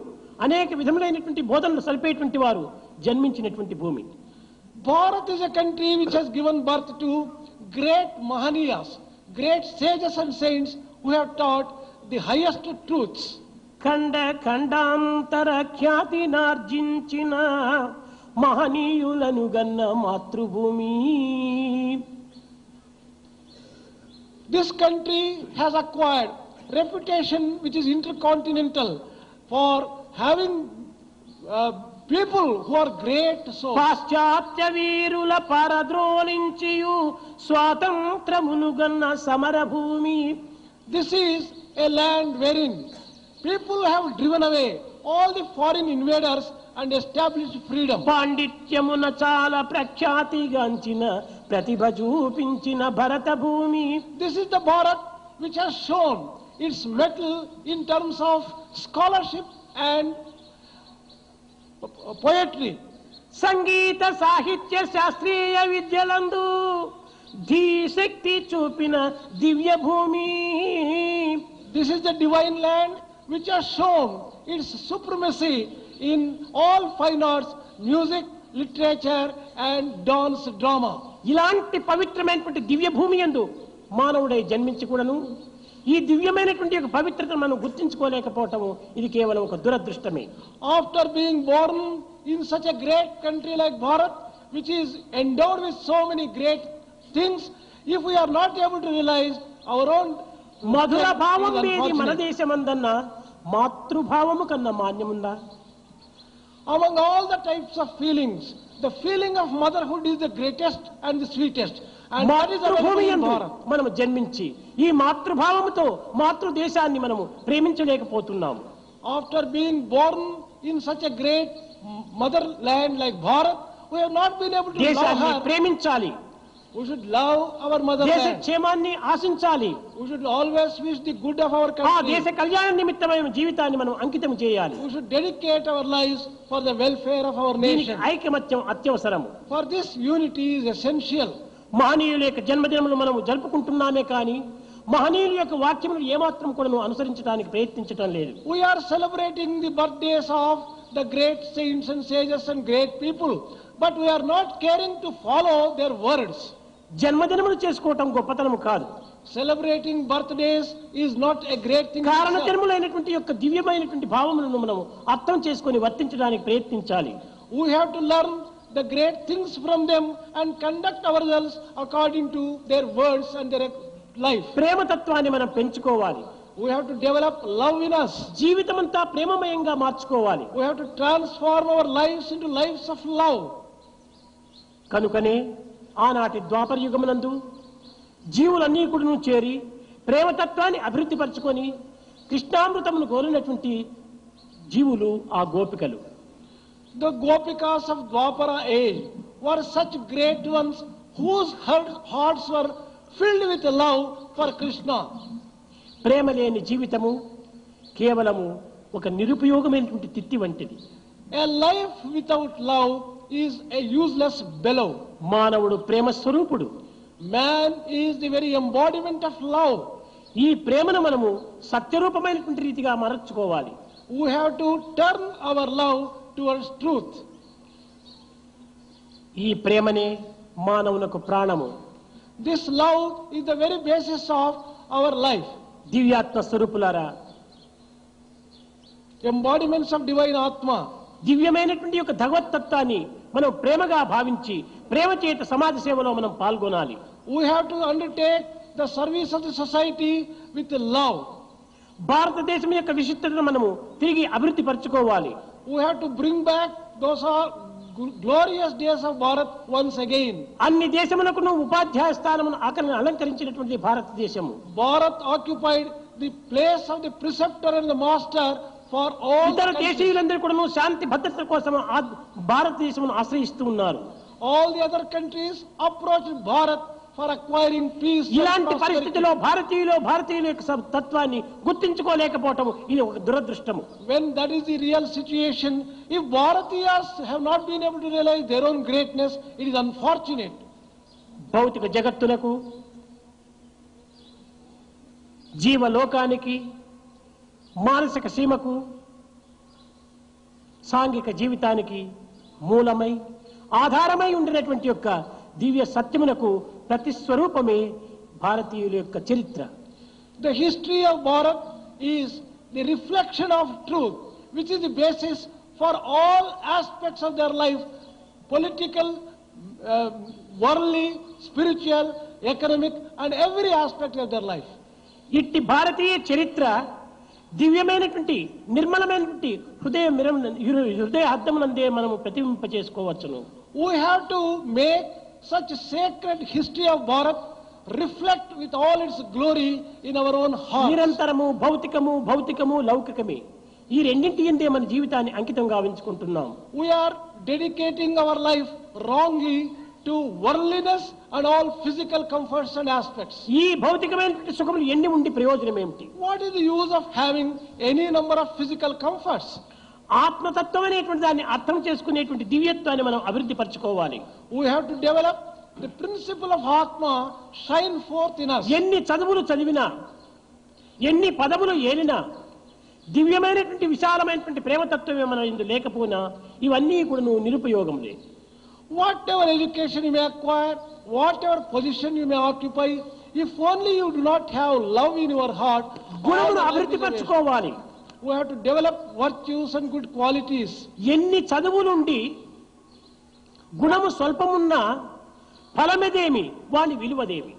అనేక విధములైనటువంటి బోధనలు సల్పేటువంటి వారు జన్మించినటువంటి భూమి. Bharat is a country which has given birth to great Mahaniyas, great sages and saints who have taught the highest truths. ఖండ ఖండాంతర ఖ్యాతి నార్జించిన మహనీయులను గన్న మాతృభూమి. This country has acquired reputation which is intercontinental for having people who are great souls. పాశ్చాత్య వీరుల పరద్రోలించియు స్వాతంత్రమును గన్న సమరభూమి. This is a land wherein people have driven away all the foreign invaders and established freedom. పాండిత్యమున చాలా ప్రఖ్యాతిగాంచిన ప్రతిభ చూపించిన భరత భూమి. This is the Bharat which has shown its mettle in terms of scholarship and poetry. సంగీత సాహిత్య శాస్త్రీయ విద్యలందు ధీశక్తి చూపిన దివ్య భూమి. This is the divine land which has shown its supremacy in all fine arts, music, literature and dance drama. ఇలాంటి పవిత్రమైనటువంటి దివ్య భూమి యందు మానవుడై జన్మించి కూడాను ఈ దివ్యమైనటువంటి ఒక పవిత్రతను మనం గుర్తించుకోలేకపోవటము ఇది కేవలం ఒక దురదృష్టమే. After being born in such a great country like Bharat, which is endowed with so many great things, if we are not able to realize our own మధుర భావం it is ఏది మన unfortunate. దేశమందన్న మాతృభావము కన్నా మాన్యముందా? Among all the types of feelings, the feeling of motherhood is the greatest and the sweetest. And that is available మాతృభూమి in యందు Bharat. మనము జన్మించి ఈ మాతృభావముతో మాతృదేశాన్ని మనము ప్రేమించలేకపోతున్నాము. After being born in such a great motherland like Bharat, we have not been able to love దేశాన్ని her. ప్రేమించాలి, We should love our దేశ motherland. క్షేమాన్ని ఆశించాలి, We should always wish the good of our ఆ దేశ country. కళ్యాణ నిమిత్తమైన జీవితాన్ని మనం అంకితం చేయాలి. We should dedicate our lives for the welfare of our దీనికి nation. ఐకమత్యం అత్యవసరము. For this, unity is essential. మహనీయుల యొక్క జన్మదినములు మనము జరుపుకుంటున్నామే కానీ మహనీయుల యొక్క వాక్యములు ఏమాత్రం కూడా అనుసరించడానికి ప్రయత్నించడం లేదు. We are celebrating the birthdays of the great saints and sages and great people, but we are not caring to follow their words. జన్మదినములు చేసుకోవటం గొప్పతనము కాదు. Celebrating birthdays is not a great thing. కారణ itself. జన్ములైనటువంటి యొక్క దివ్యమైనటువంటి భావములను మనము అర్థం చేసుకొని వర్తించడానికి ప్రయత్నించాలి. We have to learn the great things from them and conduct ourselves according to their words and their life. ప్రేమతత్వాన్ని మనం పెంచుకోవాలి. We have to develop love in us. జీవితమంతా ప్రేమమయంగా మార్చుకోవాలి. We have to transform our lives into lives of love. కనుకనే ఆనాటి ద్వాపర యుగమునందు జీవులన్నీ కూడా చేరి ప్రేమతత్వాన్ని అభివృద్ధి పరచుకొని కృష్ణామృతమును కోరినటువంటి జీవులు ఆ గోపికలు. The Gopikas of Dwapara age were such great ones whose hearts were filled with love for Krishna. ప్రేమ లేని జీవితము కేవలము ఒక నిరుపయోగమైనటువంటి తిత్తి వంటిది. A life without love is a useless bellow. మానవుడు ప్రేమ స్వరూపుడు. Man is the very embodiment of love. ఈ ప్రేమను మనము సత్యరూపమైనటువంటి రీతిగా మార్చుకోవాలి. We have to turn our love towards truth. ఈ ప్రేమనే మానవునకు ప్రాణము. This love is the very basis of our life. దివ్యాత్మ స్వరూపులారా, Embodiments of divine Atma. దివ్యమైనటువంటి యొక్క భగవత్తత్వాన్ని మనం ప్రేమగా భావించి ప్రేమ చేత సమాజ సేవలో మనం పాల్గొనాలి. We have to undertake the service of the society with love. భారతదేశం యొక్క విశిష్టతను మనము తిరిగి అభివృద్ధి పరచుకోవాలి. We have to bring back those are glorious days of Bharat once again. అన్ని దేశములకు ఉపాధ్యాయ స్థానమును అలంకరించినటువంటి భారతదేశము. Bharat occupied the place of the preceptor and the master for all ఇతర countries. దేశీయులందరూ కూడా శాంతి భద్రత కోసం భారతదేశమును ఆశ్రయిస్తూ ఉన్నారు. All the other countries approached Bharat for acquiring peace. ఇలాంటి పరిస్థితిలో భారతీయుల యొక్క తత్వాన్ని గుర్తించుకోలేకపోవటం ఇది ఒక దురదృష్టము. When that is the real situation, if Bharatiyas have not been able to realize their own greatness, it is unfortunate. భౌతిక జగత్తులకు, జీవలోకానికి, మానసిక సీమకు, సాంఘిక జీవితానికి మూలమై ఆధారమై ఉండినటువంటి యొక్క దివ్య సత్యమునకు ప్రతిస్వరూపమే భారతీయుల యొక్క చరిత్ర. The history of Bharat is the reflection of truth, which is the basis for all aspects of their life, political, worldly, spiritual, economic, and every aspect of their life. ఇట్టి భారతీయ చరిత్ర దివ్యమైనటువంటి నిర్మలమైనటువంటి హృదయ అద్దమునందే మనము ప్రతిబింబ చేసుకోవచ్చును. We have to make such a sacred history of Bharat reflect with all its glory in our own hearts. నిరంతరము భౌతికము లౌకికమే ఈ రెండింటి యందే మన జీవితాన్ని అంకితం గావించుకుంటున్నాం. We are dedicating our life wrongly to worldliness and all physical comforts and aspects. ఈ భౌతికమైనటువంటి సుఖములు ఎన్ని ఉండి ప్రయోజనం ఏమిటి? What is the use of having any number of physical comforts? ఆత్మతత్వం అనేటువంటి దాన్ని అర్థం చేసుకునేటువంటి దివ్యత్వాన్ని మనం అభివృద్ధి పరచుకోవాలి. We have to develop the principle of Atma shine forth in us. ఎన్ని చదువులు చదివినా, ఎన్ని పదవులు ఏలినా, దివ్యమైనటువంటి విశాలమైనటువంటి ప్రేమతత్వమే మన ఇందు లేకపోయినా ఇవన్నీ కూడా నిరుపయోగంలే. Whatever education you may acquire, whatever position you may occupy, if only you do not have love in your heart, గుణమును అభివృద్ధి పరచుకోవాలి. we have to develop virtues and good qualities. ఎన్ని చదువులుండి గుణము స్వల్పమున్నా ఫలమేదేమి, వాని విలువదేమి?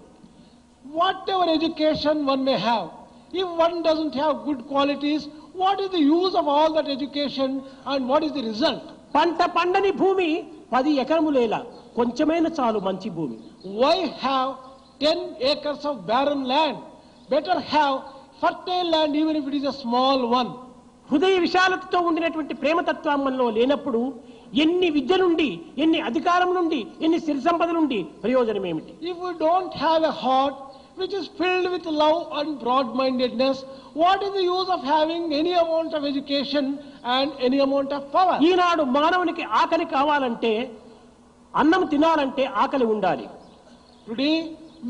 Whatever education one may have, if one doesn't have good qualities, what is the use of all that education and what is the result? పంట పండని భూమి 10 ఎకరములేలా, కొంచెమైన చాలు మంచి భూమి. Why have 10 acres of barren land? Better have fertile land even if it is a small one. హృదయ విశాలతతో ఉండినటువంటి ప్రేమతత్వం మనలో లేనప్పుడు ఎన్ని విద్య నుండి, ఎన్ని అధికారం నుండి, ఎన్ని సిరి సంపద నుండి ప్రయోజనం ఏమిటి? If we don't have a heart which is filled with love and broad-mindedness, what is the use of having any amount of education and any amount of power? ఈనాడు మానవునికి ఆకలి కావాలంటే, అన్నం తినాలంటే ఆకలి ఉండాలి. Today,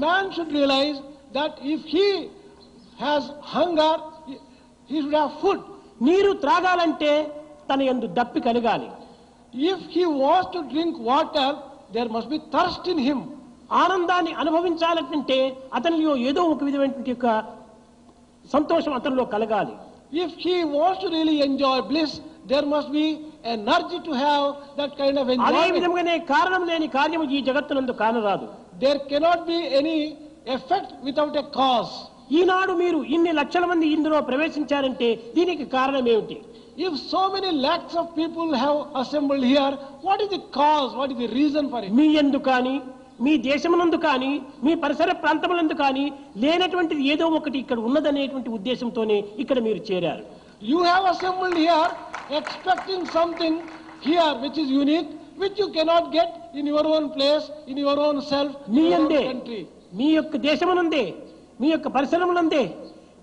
man should realize that if he has hunger, he should have food. నీరు త్రాగాలంటే తన యందు దప్పి కలగాలి. If he wants to drink water, there must be thirst in him. ఆనందాన్ని అనుభవించాలంటే అతనిలో ఏదో ఒక విధమైనటువంటి యొక్క సంతోషం అతనిలో కలగాలి. If he wants to really enjoy bliss, there must be energy to have that kind of అదే enjoyment. విధంగానే కారణం లేని కార్యము ఈ జగత్తునందు కానరాదు. There cannot be any effect without a cause. ఈనాడు మీరు ఇన్ని లక్షల మంది ఇందులో ప్రవేశించారంటే దీనికి కారణం ఏమిటి? If so many lakhs of people have assembled here, what is the cause? What is the reason for it? మీ యందు కానీ, మీ దేశమునందు కానీ మీ పరిసర ప్రాంతములందు కానీ లేనటువంటిది ఏదో ఒకటి ఇక్కడ ఉన్నదనేటువంటి ఉద్దేశంతోనే ఇక్కడ మీరు చేరారు. You have assembled here expecting something here which is unique, which you cannot get in your own place, in your own self, me in your own అందే country. మీ యొక్క దేశమునందే మీ యొక్క పరిసరములందే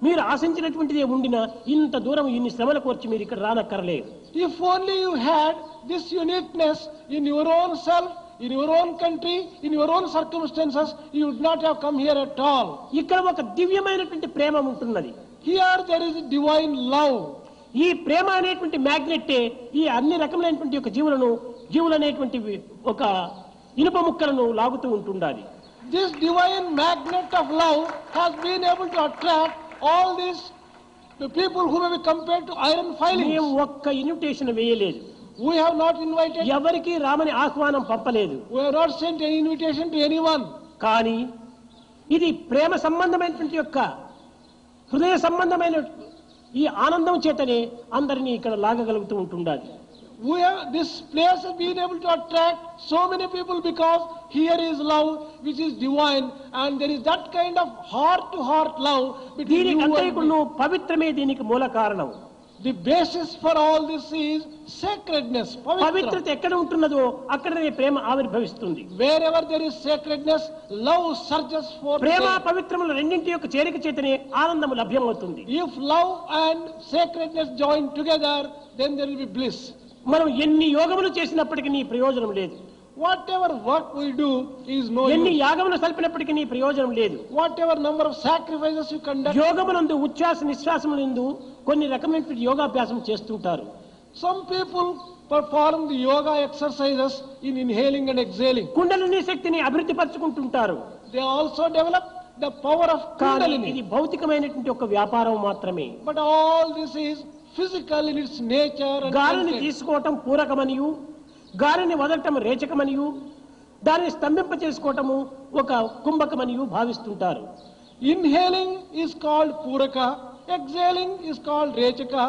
మీరు ఆశించినటువంటిదే ఉండినా ఇంత దూరం ఇన్ని శ్రమల కోర్చి మీరు ఇక్కడ రానక్కర్లేదు. If only you had this uniqueness in your own self, in your own country, in your own circumstances, you would not have come here at all. ఇక్కడ ఒక దివ్యమైనటువంటి ప్రేమ ఉంటున్నది. Here there is divine love. ఈ ప్రేమ అనేటువంటి మ్యాగ్నెట్టే ఈ అన్ని రకములైనటువంటి ఒక జీవులనేటువంటి ఒక ఇనుప ముక్కలను లాగుతూ ఉంటుండాలి. This divine magnet of love has been able to attract all these people who may be compared to iron filings. మేము ఒక్క ఇన్విటేషన్ వేయలేదు. We have not invited, ఎవరికి రామని ఆహ్వానం పంపలేదు. we have not sent any invitation to anyone. కానీ ఇది ప్రేమ సంబంధమైనటువంటి యొక్క హృదయ సంబంధమైన ఈ ఆనందం చేతనే అందరినీ ఇక్కడ లాగగలుగుతూ ఉంటుండాలి. This place has been able to attract so many people because here is love which is divine, and there is that kind of heart-to-heart love between దీనికి you and me. అంతేకాకుండా పవిత్రమే దీనికి మూల కారణం. The basis for all this is sacredness, pavitra. పవిత్రత ఎక్కడ ఉంటున్నదో అక్కడనే ప్రేమ ఆవిర్భవిస్తుంది. Wherever there is sacredness, love surges forth. Prema there. పవిత్రముల రెండింటి యొక్క చేరిక చేతనే ఆనందము లభ్యమవుతుంది. If love and sacredness join together, then there will be bliss. మనం ఎన్ని యోగములు చేసినప్పటికీ నీ ప్రయోజనం లేదు. Whatever work we do is no ఎన్ని use. యాగములు సల్పినప్పటికీ నీ ప్రయోజనం లేదు. Whatever number of sacrifices you conduct. యోగమునందు ఉచ్ఛ్వాస నిశ్వాసములందు కొన్ని రకమైన యోగాభ్యాసం చేస్తుంటారు. Some people perform the yoga exercises in inhaling and exhaling. Kundalini శక్తిని అభివృద్ధి పరచుకుంటుంటారు. They also develop the power of కానీ ఇది Kundalini. భౌతికమైనటువంటి ఒక వ్యాపారం మాత్రమే. But all this is physical in its nature and గాలిని content. తీసుకోవటం పూరకమనియు గాలిని వదలటం రేచకమనియు దానిని స్తంభింప చేసుకోవటము ఒక కుంభకమనియు భావిస్తుంటారు. Inhaling is called Puraka, exhaling is called Rechaka,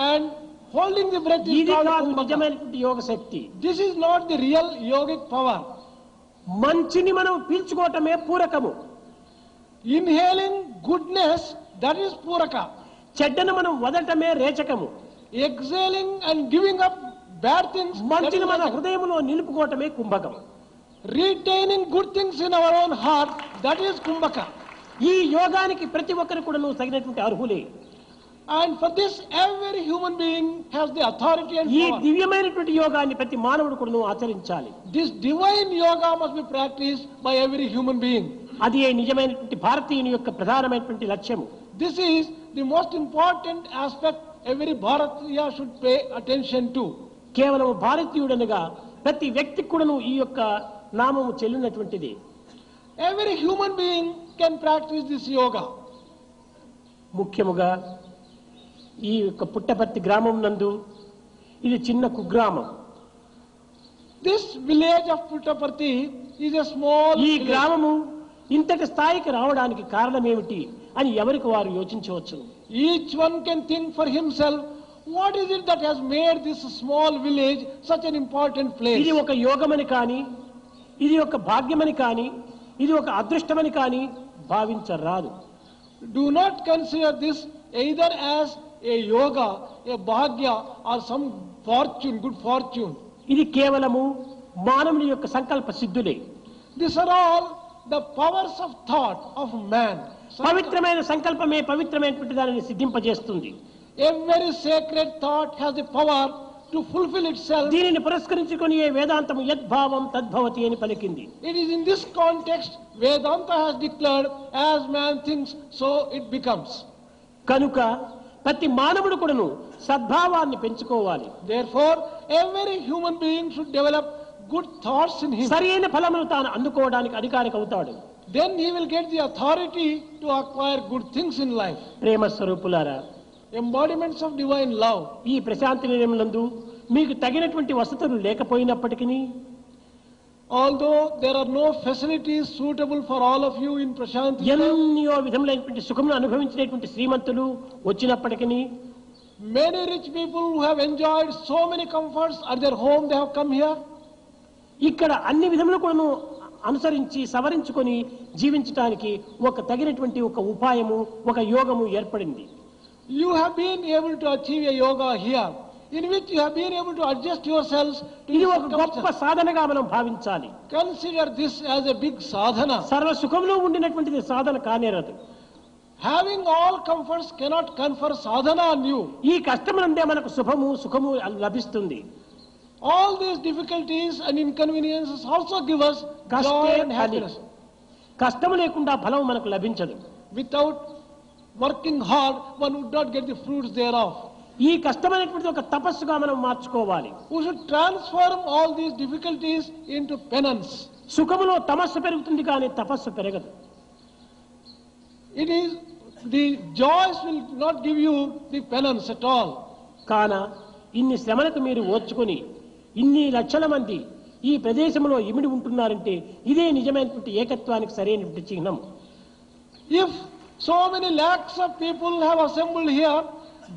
and holding the breath is ఇది called కాదు Kumbhaka. నిజమైనటువంటి యోగ శక్తి. This is not the real yogic power. మంచిని మనం పీల్చుకోవటమే పూరకము. Inhaling goodness, that is Puraka. చెడ్డను మనం వదలటమే రేచకము. Exhaling and giving up bad things, that is మంచిని మన Rechaka. హృదయంలో నిలుపుకోవటమే కుంభకం. Retaining good things in our own heart, that is Kumbhaka. ఈ యోగానికి ప్రతి ఒక్కరు కూడా నువ్వు తగినటువంటి అర్హులే. And for this, every human being has the authority and ఈ power. దివ్యమైనటువంటి యోగాన్ని ప్రతి మానవుడు కూడా నువ్వు ఆచరించాలి. This divine yoga must be practiced by every human being. అది నిజమైనటువంటి భారతీయుని యొక్క ప్రధానమైనటువంటి లక్ష్యము. This is the most important aspect every Bharatiya should pay attention to. కేవలం భారతీయుడనగా ప్రతి వ్యక్తికి కూడాను ఈ యొక్క నామము చెల్లినటువంటిది. Every human being can practice this yoga. ముఖ్యముగా ఈ యొక్క పుట్టపర్తి గ్రామం నందు ఇది చిన్న కుగ్రామం. This village of Puttaparthi is a small ఈ village. గ్రామము ఇంతటి స్థాయికి రావడానికి కారణం ఏమిటి అని ఎవరికి వారు యోచించవచ్చు. Each one can think for himself, what is it that has made this small village such an important place? ఇది ఒక యోగమని కానీ ఇది ఒక భాగ్యమని కానీ ఇది ఒక అదృష్టమని కానీ భావించరాదు. Do not consider this either as a yoga, a bhagya, or some fortune, good fortune. ఇది కేవలము మానవుని యొక్క సంకల్ప సిద్ధులే. These are all the powers of thought of man. పవిత్రమైన సంకల్పమే పవిత్రమైనటువంటి దానిని సిద్ధింపజేస్తుంది. Every sacred thought has the power to fulfill itself. దీనిని పురస్కరించుకొని ఏ వేదాంతము యద్భావం తద్భవతి అని పలికింది. It is in this context Vedanta has declared, as man thinks, so it becomes. కనుక ప్రతి మానవుడు కూడాను సద్భావాన్ని పెంచుకోవాలి. Therefore, every human being should develop good thoughts in him. సరైన ఫలమును తాను అందుకోవడానికి అధికారికి అవుతాడు. Then he will get the authority to acquire good things in life. ప్రేమ స్వరూపులారా, Embodiments of divine love. ఈ ప్రశాంతి నిలయములందు మీకు తగినటువంటి వసతులు లేకపోయినప్పటికీ Although there are no facilities suitable for all of you in Prashanti, ఎన్నో విధములైనటువంటి సుఖమును అనుభవించినటువంటి శ్రీమంతులు వచ్చినప్పటికీ many rich people who have enjoyed so many comforts at their home, they have come here. ఇక్కడ అన్ని విధములు కూడాను అనుసరించి సవరించుకొని జీవించడానికి ఒక తగినటువంటి ఒక ఉపాయము ఒక యోగము ఏర్పడింది. You have been able to achieve a yoga here, in which you have been able to adjust yourselves to ఇది the ఒక గొప్ప circumstances. సాధనగా మనం భావించాలి. Consider this as a big sadhana. సర్వ సుఖంలో ఉండినటువంటిది సాధన కానేరదు. Having all comforts cannot confer sadhana on you. ఈ కష్టమునందే మనకు శుభము సుఖము లభిస్తుంది. All these difficulties and inconveniences also give us joy కష్టే and ఫలి. happiness. కష్టము లేకుండా ఫలం మనకు లభించదు. Without working hard, one would not get the fruits thereof. ఈ కష్టమైనటువంటి ఒక తపస్సుగా మనం మార్చుకోవాలి. We should transform all these difficulties into penance. సుఖములో తమస్సు పెరుగుతుంది కానీ తపస్సు పెరగదు. It is the joys will not give you the penance at all. కాన ఇన్ని శ్రమలకు మీరు ఓర్చుకొని ఇన్ని లక్షల మంది ఈ ప్రదేశంలో ఇమిడి ఉంటున్నారంటే ఇదే నిజమైనటువంటి ఏకత్వానికి సరైనటువంటి చిహ్నం. If so many lakhs of people have assembled here,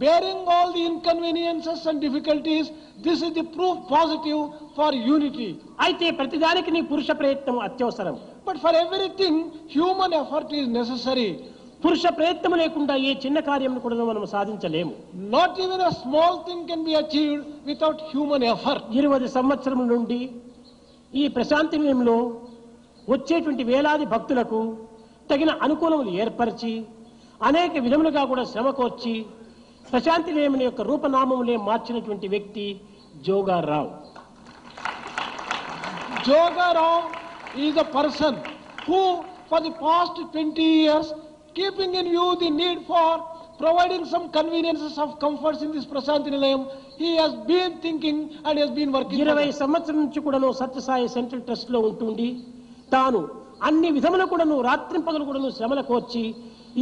bearing all the inconveniences and difficulties, this is the proof positive for unity. అయితే ప్రతిదానికి నీ పురుష ప్రయత్నం అత్యవసరం. But for everything, human effort is necessary. పురుష ప్రయత్నం లేకుండా ఏ చిన్న కార్యం కూడా మనం సాధించలేము. Not even a small thing can be achieved without human effort. 20 సంవత్సరముల నుండి ఈ ప్రశాంతి నిలయంలో వచ్చేటువంటి వేలాది భక్తులకు తగిన అనుకూలములు ఏర్పరిచి అనేక విధములుగా కూడా శ్రమకోర్చి ప్రశాంతి నిలయం యొక్క రూపనామములే మార్చినటువంటి వ్యక్తి Joga Rao. Joga Rao is a person who, for the past 20 years, keeping in view the need for providing some conveniences of comforts in this Prasanthi Nilayam, he has been thinking and has been working. 20 సంవత్సరం నుంచి కూడాను Sathya Sai central trust లో ఉంటుండి తాను అన్ని విధముల కూడాను రాత్రింపగలు కూడాను శ్రమల కోర్చి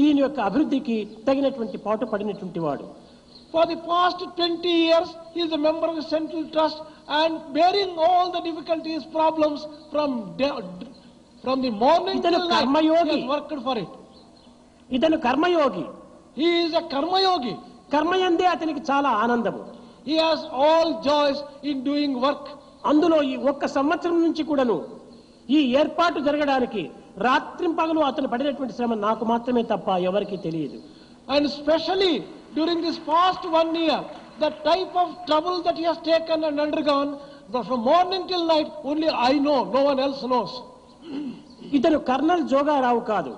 ఈయన యొక్క అభివృద్ధికి తగినటువంటి పాటు పడినటువంటి వాడు. For the past 20 years, he is a member of the Central Trust and bearing all the difficulties, problems from the morning Itanu till night, karma he yogi. has worked for it. ఇతను కర్మయోగి. He is a karma yogi. కర్మయందే అతనికి చాలా ఆనందము. He has all joys in doing work. అందులో ఈ ఒక్క సంవత్సరం నుంచి కూడాను ఈ ఏర్పాటు జరగడానికి రాత్రింపగలు అతను పడినటువంటి శ్రమ నాకు మాత్రమే తప్ప ఎవరికీ తెలియదు. And especially during this past 1 year, the type of trouble that he has taken and undergone, from morning till night, only I know, no one else knows. ఇతను కర్నల్ జోగారావు కాదు.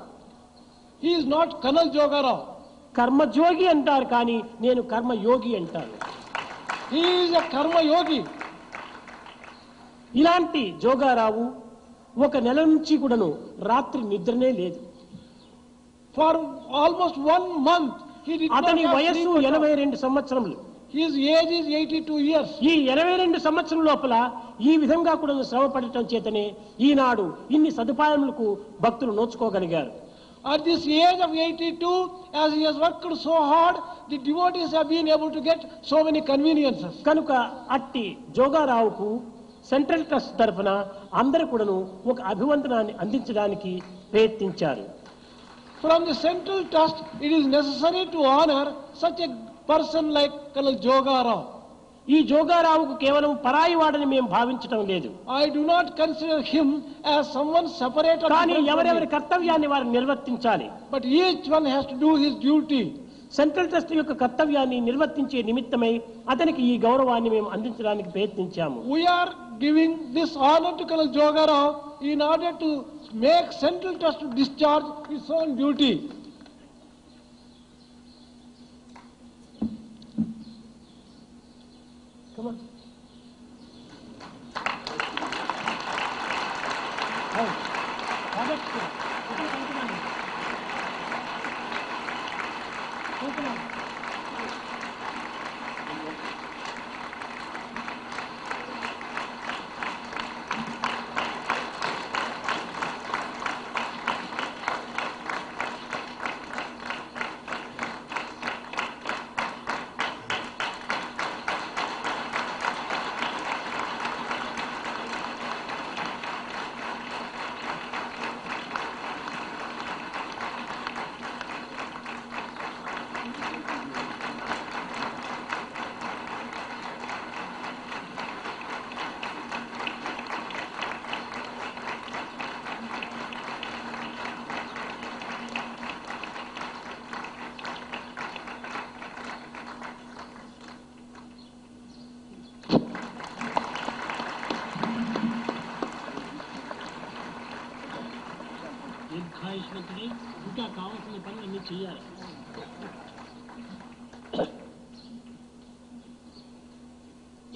He is not Colonel Joga Rao. కర్మజోగి అంటారు కానీ నేను కర్మయోగి అంటాను. He is a karma yogi. ఇలాంటి జోగారావు ఒక నెల నుంచి కూడాను రాత్రి నిద్రనే లేదు. For almost 1 month, he did not అతని have వయస్సు sleep at all. 82 సంవత్సరములు. His age is 82 years. ఈ 82 సంవత్సరం లోపల ఈ విధంగా కూడా శ్రమ పడటం చేతనే ఈనాడు ఇన్ని సదుపాయములకు భక్తులు నోచుకోగలిగారు. At this age of 82, as he has worked so hard, the devotees have been able to get so many conveniences. కనుక అట్టి జోగారావుకు సెంట్రల్ ట్రస్ట్ తరఫున అందరూ కూడాను ఒక అభివందనాన్ని అందించడానికి ప్రయత్నించారు. From the Central Trust, it is necessary to honor such a person like Colonel Joga Rao. ఈ జోగారావుకు కేవలం పరాయి వాడని మేము భావించటం లేదు. I do not consider him as someone separate or కానీ different from ఎవరెవరి me. కర్తవ్యాన్ని వారు నిర్వర్తించాలి. But each one has to do his duty. Central trust యొక్క కర్తవ్యాన్ని నిర్వర్తించే నిమిత్తమై అతనికి ఈ గౌరవాన్ని మేము అందించడానికి ప్రయత్నించాము. We are giving this honor to Colonel Joga Rao in order to make Central Trust to discharge its own duty. Come on. చేయాలి.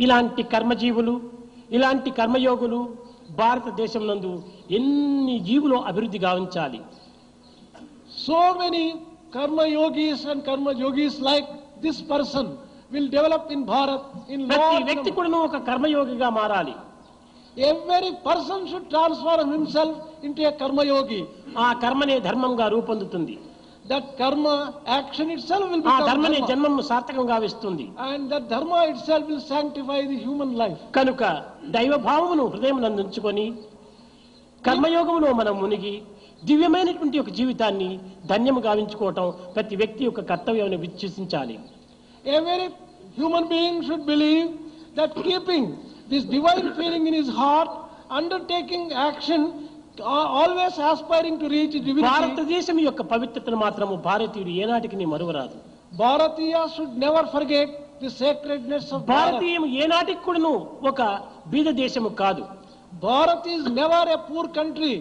ఇలాంటి కర్మజీవులు, ఇలాంటి కర్మయోగులు భారతదేశం నందు ఎన్ని జీవులు అభివృద్ధి గావించాలి. So many karma yogis and karma yogis like this person will develop in Bharat in ప్రతి large వ్యక్తి number. కూడా ఒక కర్మయోగిగా మారాలి. Every person should transform himself into a karma yogi. ఆ కర్మనే ధర్మంగా రూపొందుతుంది. That karma action itself will ఆ become ధర్మనే dharma. జన్మము సార్థకంగా వేస్తుంది. And that dharma itself will sanctify the human life. కనుక దైవభావమును హృదయమునందు ఉంచుకొని కర్మయోగములో మనం మునిగి దివ్యమైనటువంటి ఒక జీవితాన్ని ధన్యము గావించుకోవటం ప్రతి వ్యక్తి యొక్క కర్తవ్యాన్ని విశ్వసించాలి. Every human being should believe that keeping this divine feeling in his heart, undertaking action, always aspiring to reach divinity. భారతదేశం యొక్క పవిత్రతను మాత్రము భారతీయుడు ఏనాటికి మరువరాదు. Bharatiya should never forget the sacredness of Bharat. భారతీయం ఏనాటికి కూడాను ఒక బీద దేశము కాదు. Bharat is never a poor country.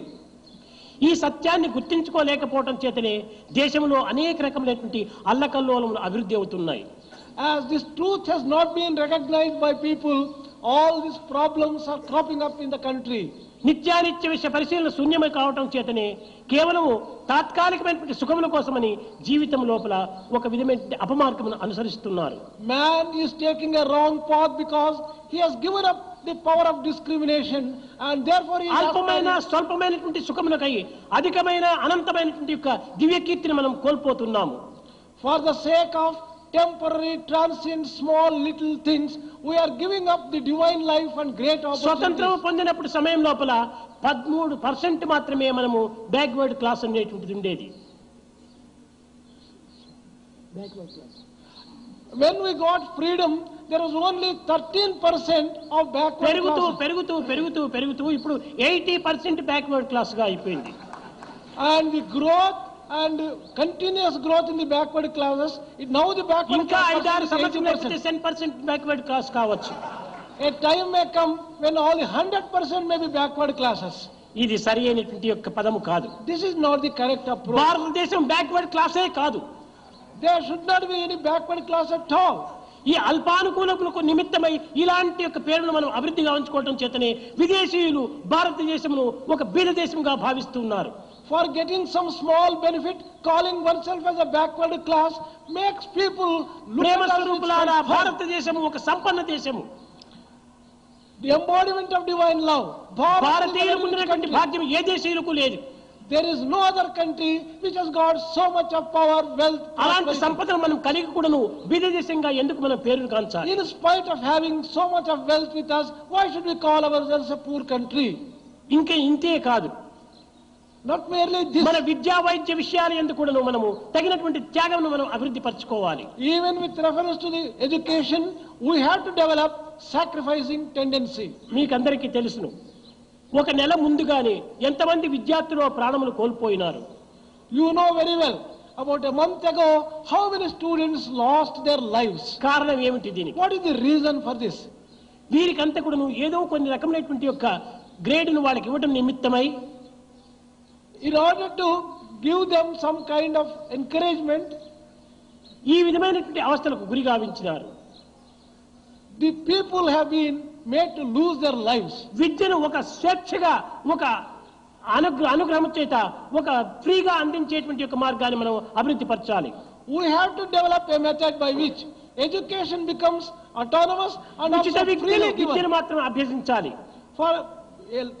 ఈ సత్యాన్ని గుర్తించుకోలేకపోవటం చేతనే దేశంలో అనేక రకములైనటువంటి అల్లకల్లోలములు అభివృద్ధి అవుతున్నాయి. As this truth has not been recognized by people, all these problems are cropping up in the country. నిత్యానిత్య విషయ పరిశీలన శూన్యమై కావటం చేతనే కేవలము తాత్కాలికమైనటువంటి సుఖముల కోసమని జీవితం లోపల ఒక విధమైన అపమార్గమును అనుసరిస్తున్నారు. Man is taking a wrong path because he has given up the power of discrimination and therefore he is అల్పమైన స్వల్పమైనటువంటి సుఖములకై అధికమైన అనంతమైనటువంటి యొక్క దివ్య కీర్తిని మనం కోల్పోతున్నాము. for the sake of temporary, transient, small, little things, we are giving up the divine life and great స్వతంత్రం opportunities. పొందినప్పుడు సమయం లోపల 13% మాత్రమే మనము బ్యాక్వర్డ్ క్లాస్ అనేటువంటిది ఉండేది. When we got freedom, there was only 13% of backward పెరుగుతూ classes. పెరుగుతూ పెరుగుతూ పెరుగుతూ ఇప్పుడు 80% బ్యాక్వర్డ్ క్లాస్ గా అయిపోయింది. And the growth and continuous growth in the backward classes, now the backward ఇంకా classes 5-6 is సంవత్సరాలు 80%. 10% బ్యాక్వర్డ్ క్లాస్ కావచ్చు. A time may come when all the 100% may be backward classes. ఇది సరి అయినటువంటి యొక్క పదము కాదు. This is not the correct approach. భారతదేశం బ్యాక్వర్డ్ క్లాసే కాదు. There should not be any backward class at all. ఈ అల్పానుకూలకులకు నిమిత్తమై ఇలాంటి యొక్క పేరును మనం అభివృద్ధిగా ఉంచుకోవడం చేతనే విదేశీయులు భారతదేశమును ఒక బీద దేశంగా భావిస్తున్నారు. For getting some small benefit, calling oneself as a backward class makes people look Prema at us with స్వరూపులారా some fun. భారతదేశము ఒక సంపన్న దేశము. The embodiment of divine love. Bharat is a భారతీయులకు very rich ఉన్నటువంటి country. భాగ్యం ఏ దేశీయులకు లేదు. There is no other country which has got so much of power, wealth, అలాంటి prosperity. సంపదను మనం కలిగి కూడాను బీద దేశంగా ఎందుకు మనం పేరును కాంచాలి? In spite of having so much of wealth with us, why should we call ourselves a poor country? ఇంకా ఇంతే కాదు, Not merely this. మన విద్యా వైద్య విషయాలు ఎందుకు కూడాను మనము తగినటువంటి త్యాగమును మనం అభివృద్ధి పరచుకోవాలి. Even with reference to the education, we have to develop sacrificing tendency. మీకందరికీ తెలుసును, ఒక నెల ముందుగానే ఎంతమంది విద్యార్థులు ప్రాణములు కోల్పోయినారు. You know very well, about a month ago, how many students lost their lives. కారణం ఏమిటి దీనికి? What is the reason for this? వీరికంతా కూడాను ఏదో కొన్ని రకమైనటువంటి యొక్క గ్రేడ్ను వాళ్ళకి ఇవ్వడం నిమిత్తమై In order to give them some kind of encouragement, ఈ విధమైనటువంటి అవస్థలకు గురి గావించినారు. the people have been made to lose their lives. విద్యను ఒక స్వేచ్ఛగా ఒక అనుగ్రహం చేత ఒక ఫ్రీగా అందించేటువంటి ఒక మార్గాన్ని మనం అభివృద్ధి పరచాలి. We have to develop a method by which education becomes autonomous and ఉచిత also freely విద్యను given. మాత్రం అభ్యసించాలి.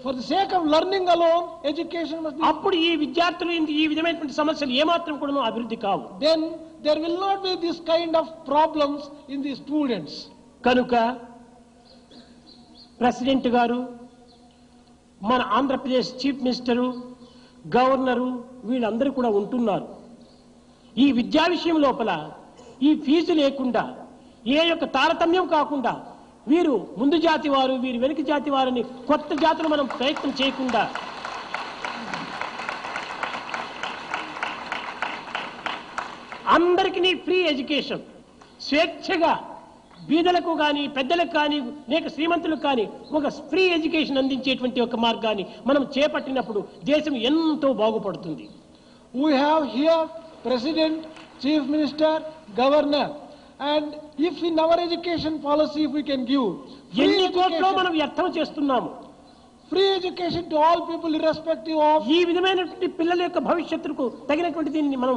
For the sake of learning alone, education must be. అప్పుడు ఈ విద్యార్థులు ఈ విధమైనటువంటి సమస్యలు ఏమాత్రం కూడా అభివృద్ధి కావు. Then there will not be this kind of problems in the students. కనుక ప్రెసిడెంట్ గారు, మన ఆంధ్రప్రదేశ్ చీఫ్ మినిస్టరు, గవర్నరు వీళ్ళందరూ కూడా ఉంటున్నారు. ఈ విద్యా విషయం లోపల ఈ ఫీజు లేకుండా, ఏ యొక్క తారతమ్యం కాకుండా, వీరు ముందు జాతి వారు, వీరు వెనుక జాతి వారిని కొత్త జాతులు మనం ప్రయత్నం చేయకుండా అందరికీ ఫ్రీ ఎడ్యుకేషన్ స్వేచ్ఛగా బీదలకు కానీ పెద్దలకు కానీ లేక శ్రీమంతులకు కానీ ఒక ఫ్రీ ఎడ్యుకేషన్ అందించేటువంటి ఒక మార్గాన్ని మనం చేపట్టినప్పుడు దేశం ఎంతో బాగుపడుతుంది. We have here president, chief minister, governor. And if in our education policy, if we can give ఎన్ని కోట్లో మనం వ్యర్థం చేస్తున్నాము. free education to all people irrespective of, ఈ విధమైనటువంటి పిల్లల యొక్క భవిష్యత్తుకు తగినటువంటి దీన్ని మనం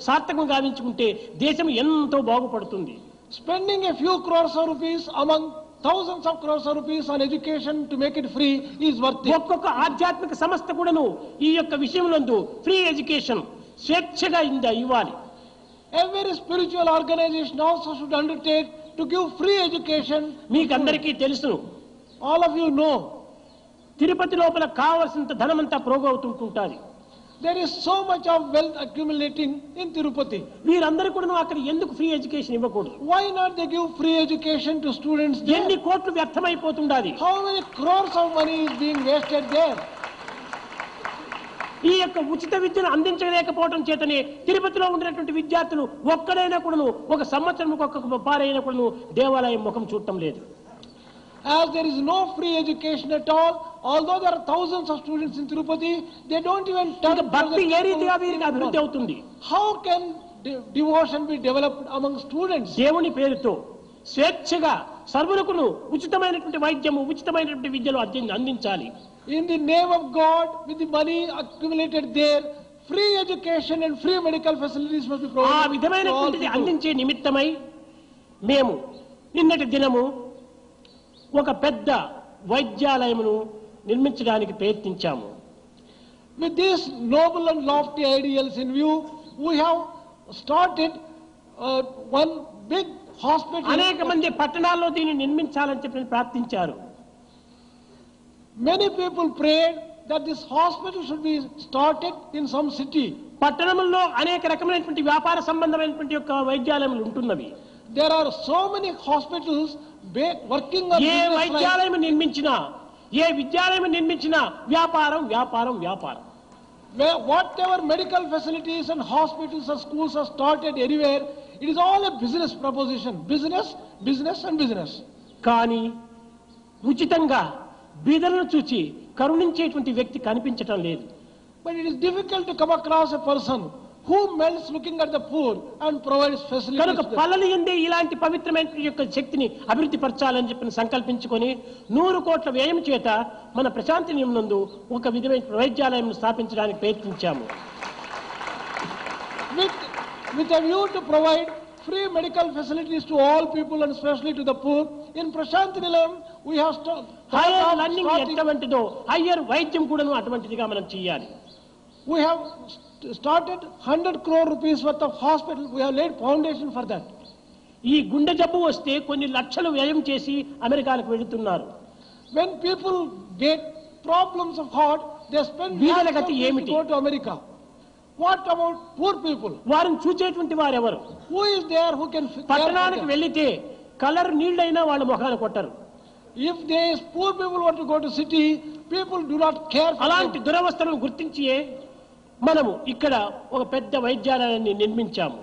సార్థకం గావించుకుంటే దేశం ఎంతో బాగుపడుతుంది. spending a few crores of rupees among thousands of crores of rupees on education to make it free is worth it. ఒక్కొక్క ఆధ్యాత్మిక సంస్థ కూడాను ఈ యొక్క విషయంలో ఫ్రీ ఎడ్యుకేషన్ స్వేచ్ఛగా ఇవ్వాలి. Every spiritual organization also should undertake to give free education. మీకందరికీ తెలుసును, All of you know, Tirupati లోపల కావలసినంత ధనమంతా ప్రోగవుతుంటుంది. there is so much of wealth accumulating in Tirupati. వీరందరూ కూడా అక్కడ ఎందుకు ఫ్రీ ఎడ్యుకేషన్ ఇవ్వకూడదు? Why not they give free education to students there? ఎన్ని కోట్లు వ్యర్థమైపోతుండాలి. How many crores of money is being wasted there? ఈ యొక్క ఉచిత విద్యను అందించలేకపోవడం చేతనే తిరుపతిలో ఉన్నటువంటి విద్యార్థులు ఒక్కడైనా కూడాను ఒక సంవత్సరం ఒక్కొక్క పారైనా కూడాను దేవాలయం ముఖం చూడటం లేదు. As there is no free education at all, although there are thousands of students in Tirupati, they don't even touch. భక్తి ఏ రీతిగా వీరికి అభివృద్ధి అవుతుంది? How can devotion be developed among students? దేవుని పేరుతో స్వేచ్ఛగా సర్వులకును ఉచితమైనటువంటి వైద్యము, ఉచితమైనటువంటి విద్యలు అందించాలి. In the name of God, with the money accumulated there, free education and free medical facilities must be ఆ provided. విధమైనటువంటిది అందించే నిమిత్తమై మేము నిన్నటి దినము ఒక పెద్ద వైద్యాలయమును నిర్మించడానికి ప్రయత్నించాము. With these noble and lofty ideals in view, we have started one big hospital. అనేక మంది పట్టణాల్లో దీన్ని నిర్మించాలని చెప్పి ప్రార్థించారు. Many people prayed that this hospital should be started in some city. పట్టణంలో అనేక రకమైనటువంటి వ్యాపార సంబంధమైనటువంటి యొక్క వైద్యాలయాలు ఉంటున్నవి. There are so many hospitals working on A business వైద్యాలయం నిర్మించినా, ఏ విద్యాలయం నిర్మించినా వ్యాపారం వ్యాపారం వ్యాపారం. Whatever medical facilities and hospitals or schools are started anywhere, it is all a business proposition. Business, business and business. కానీ ఉచితంగా బీదలను చూచి కరుణించేటువంటి వ్యక్తి కనిపించటం లేదు. But it is difficult to come across a person who melts looking at the poor and provides facilities. కనుక పల్లెలు ఎందే ఇలాంటి పవిత్రమైన యొక్క శక్తిని అభివృద్ధి పరచాలని చెప్పి సంకల్పించుకొని 100 కోట్ల వ్యయం చేత మన ప్రశాంతి నిలయంనందు ఒక విధమైన వైద్యాలయం స్థాపించడానికి ప్రయత్నించాము. With a view to provide free medical facilities to all people and especially to the poor, in Prashanti Nilayam we have higher learning ఎటువంటిదో హైయర్ వైద్యం కూడాను అటువంటిదిగా మనం చేయాలి. We have started 100 crore rupees worth of hospital. We have laid foundation for that. ఈ గుండె జబ్బు వస్తే కొన్ని లక్షలు వ్యయం చేసి అమెరికాలకు వెళుతున్నారు. When people get problems of heart, they spend వీళ్ళ lakhs of గతి rupees ఏమిటి? to go to America. What about poor people? వారిని చూచేటువంటి వారెవరు? Who is there who can care for పట్టణానికి them? వెళితే కలర్ నీళ్ళైనా వాళ్ళ ముఖాన్ని కొట్టరు. If these poor people want to go to city, people do not care for అలాంటి them. దురవస్థలను గుర్తించి మనము ఇక్కడ ఒక పెద్ద వైద్యాలయాన్ని నిర్మించాము.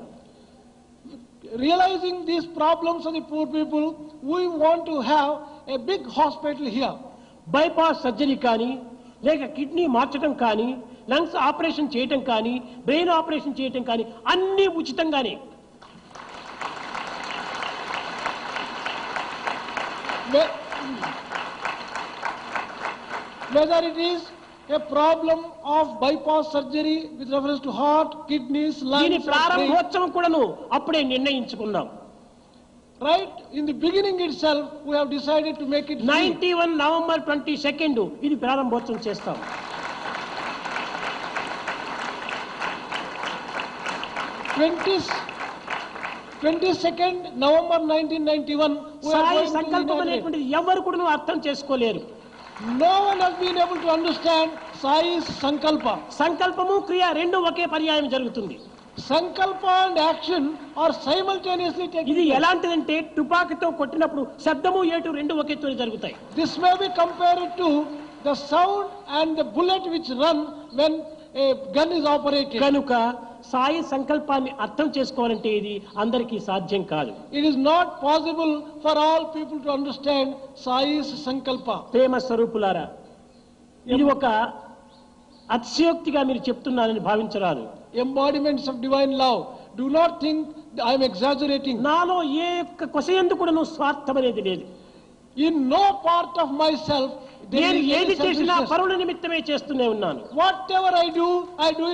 Realizing these problems of the poor people, we want to have a big hospital here. Bypass surgery కానీ, లేక kidney మార్చడం కానీ, లంగ్స్ ఆపరేషన్ చేయటం కానీ, బ్రెయిన్ ఆపరేషన్ చేయటం కానీ అన్ని ఉచితంగానే. Whether it is a problem of bypass surgery with reference to heart, kidneys, దీని lungs, or brain, ప్రారంభోత్సవం కూడాను అప్పుడే నిర్ణయించుకున్నాం. right? In the beginning itself, we have decided to make it free. 91 November 22 ఇది ప్రారంభోత్సవం చేస్తాం. 22nd November 1991, we are Sai going to సంకల్పం inaugurate. అనేటువంటిది ఎవరు కూడా అర్థం చేసుకోలేరు. No one has been able to understand Sai's Sankalpa. సంకల్పము క్రియ రెండు ఒకే పర్యాయం జరుగుతుంది. Sankalpa and action are simultaneously taking ఇది place. ఎలాంటిదంటే తుపాకీతో కొట్టినప్పుడు శబ్దము ఏటు రెండు ఒకేతో జరుగుతాయి. This may be compared to the sound and the bullet which run when a gun is operated. కనుక సాయి సంకల్పాన్ని అర్థం చేసుకోవాలంటే ఇది అందరికీ సాధ్యం కాదు. It is not possible for all people to understand Sai's Sankalpa. ప్రేమ స్వరూపులారా, ఇది ఒక అతిశయోక్తిగా మీరు చెప్తున్నారని భావించరాదు. embodiments of divine love. Do not think I am exaggerating. నాలో ఏ యొక్క కొసయందు కూడా స్వార్థం అనేది లేదు. In no part of myself there నేను is ఏది any చేసినా selfishness. పరుల నిమిత్తమే చేస్తూనే ఉన్నాను. Whatever I do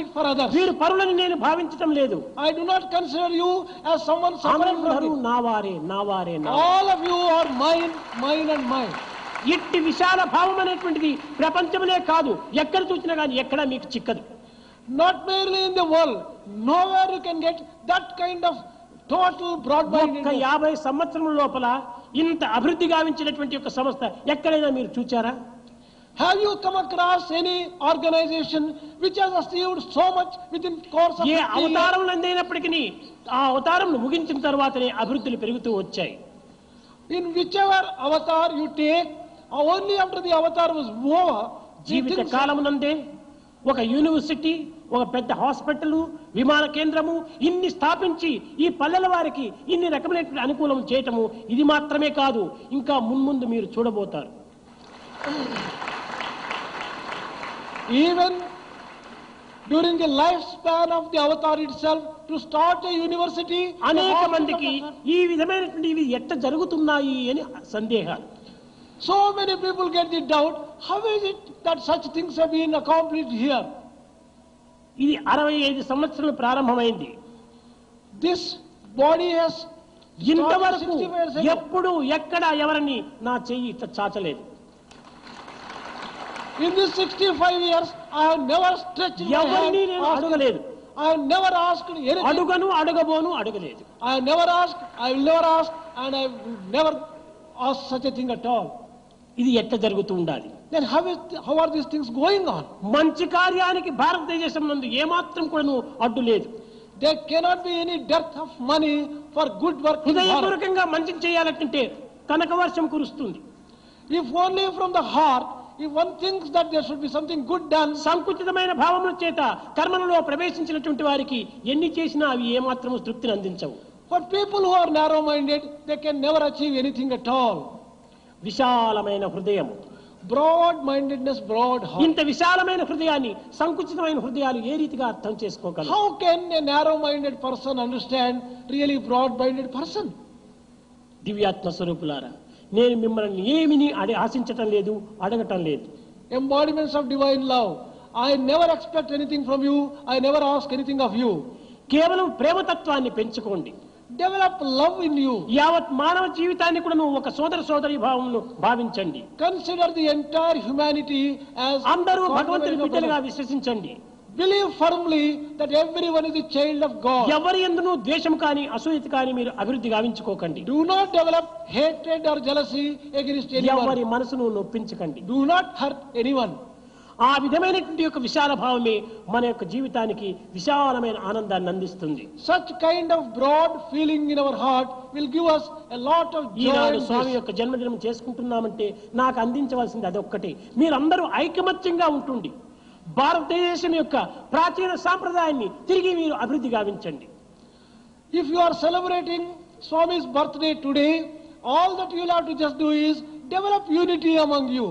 it for others. వీరు పరులని నేను భావించటం లేదు. I do not consider you as someone separate from అందరూ me. నావారే నావారే నా All of you are mine, mine and mine. ఇట్టి విశాల భావం అనేటువంటిది ప్రపంచంలో కాదు, ఎక్కడ చూసినా కానీ ఎక్కడ మీకు చిక్కదు. Not merely in the world, nowhere you can get that kind of total ఒక్క broad-mindedness. 50 సంవత్సరముల లోపల ఇంత అభివృద్ధి గావించినటువంటి ఒక సంస్థ ఎక్కడైనా మీరు చూచారా? Have you come across any organization which has achieved so much within course of A 50 years? అవతారం అందినప్పటికీ ఆ అవతారం ముగించిన తర్వాతనే అభివృద్ధులు పెరుగుతూ వచ్చాయి. In whichever avatar you take, only after the avatar was over, Jeevitha things- కాలమునందే ఒక యూనివర్సిటీ, ఒక పెద్ద హాస్పిటల్, విమాన కేంద్రము ఇన్ని స్థాపించి ఈ పల్లెల వారికి ఇన్ని రకమైనటువంటి అనుకూలం చేయటము ఇది మాత్రమే కాదు, ఇంకా మున్ముందు మీరు చూడబోతారు. Even during the lifespan of the avatar itself, to start a university, a అనేక hospital, మందికి ఈ విధమైనటువంటి ఇవి ఎట్ట జరుగుతున్నాయి అని సందేహాలు. so many people get the doubt, how is it that such things have been accomplished here? ఇది 65 సంవత్సరాలు ప్రారంభమైంది. This body has started ఇంతవరకు 65 years ago. ఎప్పుడు ఎక్కడ ఎవరిని నా చెయ్యి ఇట్లా చాచలేదు. In these 65 years, I have never stretched my hand, ఎవరిని నేను అడగలేదు. I have never asked anything. అడుగను అడగబోను అడగలేదు. I have never asked, I will never ask, and I will never ask such a thing at all. ఇది ఎట్ట జరుగుతూ ఉండాలి. Then how are these things going on? మంచి కార్యానికి భారతదేశం నందు ఏమాత్రం కూడాను అడ్డు లేదు. There cannot be any dearth of money for good work in Bharat. హృదయపూర్వకంగా మంచి చేయాలంటే కనక వర్షం కురుస్తుంది. If only from the heart, if one thinks that there should be something good done, సంకుచితమైన భావముల చేత కర్మలలో ప్రవేశించినటువంటి వారికి ఎన్ని చేసినా అవి ఏమాత్రం తృప్తిని అందించవు. for people who are narrow-minded, they can never achieve anything at all. విశాలమైన హృదయం, Broad-mindedness, broad heart. ఇంత విశాలమైన హృదయాన్ని సంకుచితమైన హృదయాలు ఏ రీతిగా అర్థం చేసుకోగలవు? How can a narrow-minded person understand really broad-minded person? దివ్యాత్మ స్వరూపులారా, నేను మిమ్మల్ని ఏమిని ఆశించటం లేదు, అడగటం లేదు. Embodiments of divine love. I never expect anything from you. I never ask anything of you. కేవలం ప్రేమతత్వాన్ని పెంచుకోండి. Develop love in you. యావత్ మానవ జీవితాన్ని కూడా నువ్వు ఒక సోదరి భావంను భావించండి. Consider the entire humanity as అందరూ common భగవంతుని of బిడ్డలుగా brother. విశ్వసించండి. Believe firmly that everyone is a child of God. ఎవరి యందును ద్వేషం కానీ అసూయత కానీ మీరు అభివృద్ధి గావించుకోకండి. Do not develop hatred or jealousy against anyone. ఎవరి మనసును నొప్పించకండి. Do not hurt anyone. ఆ విధమైనటువంటి యొక్క విశాల భావమే మన యొక్క జీవితానికి విశాలమైన ఆనందాన్ని అందిస్తుంది. Such kind of broad feeling in our heart will give us a lot of joy. Eenadu and Swamy bliss. యొక్క జన్మదినం చేసుకుంటున్నామంటే నాకు అందించవలసింది అదొక్కటే. మీరందరూ ఐకమత్యంగా ఉంటుండి భారతదేశం యొక్క ప్రాచీన సాంప్రదాయాన్ని తిరిగి మీరు అభివృద్ధి గావించండి. If you are celebrating Swami's birthday today, all that you will have to just do is develop unity among you.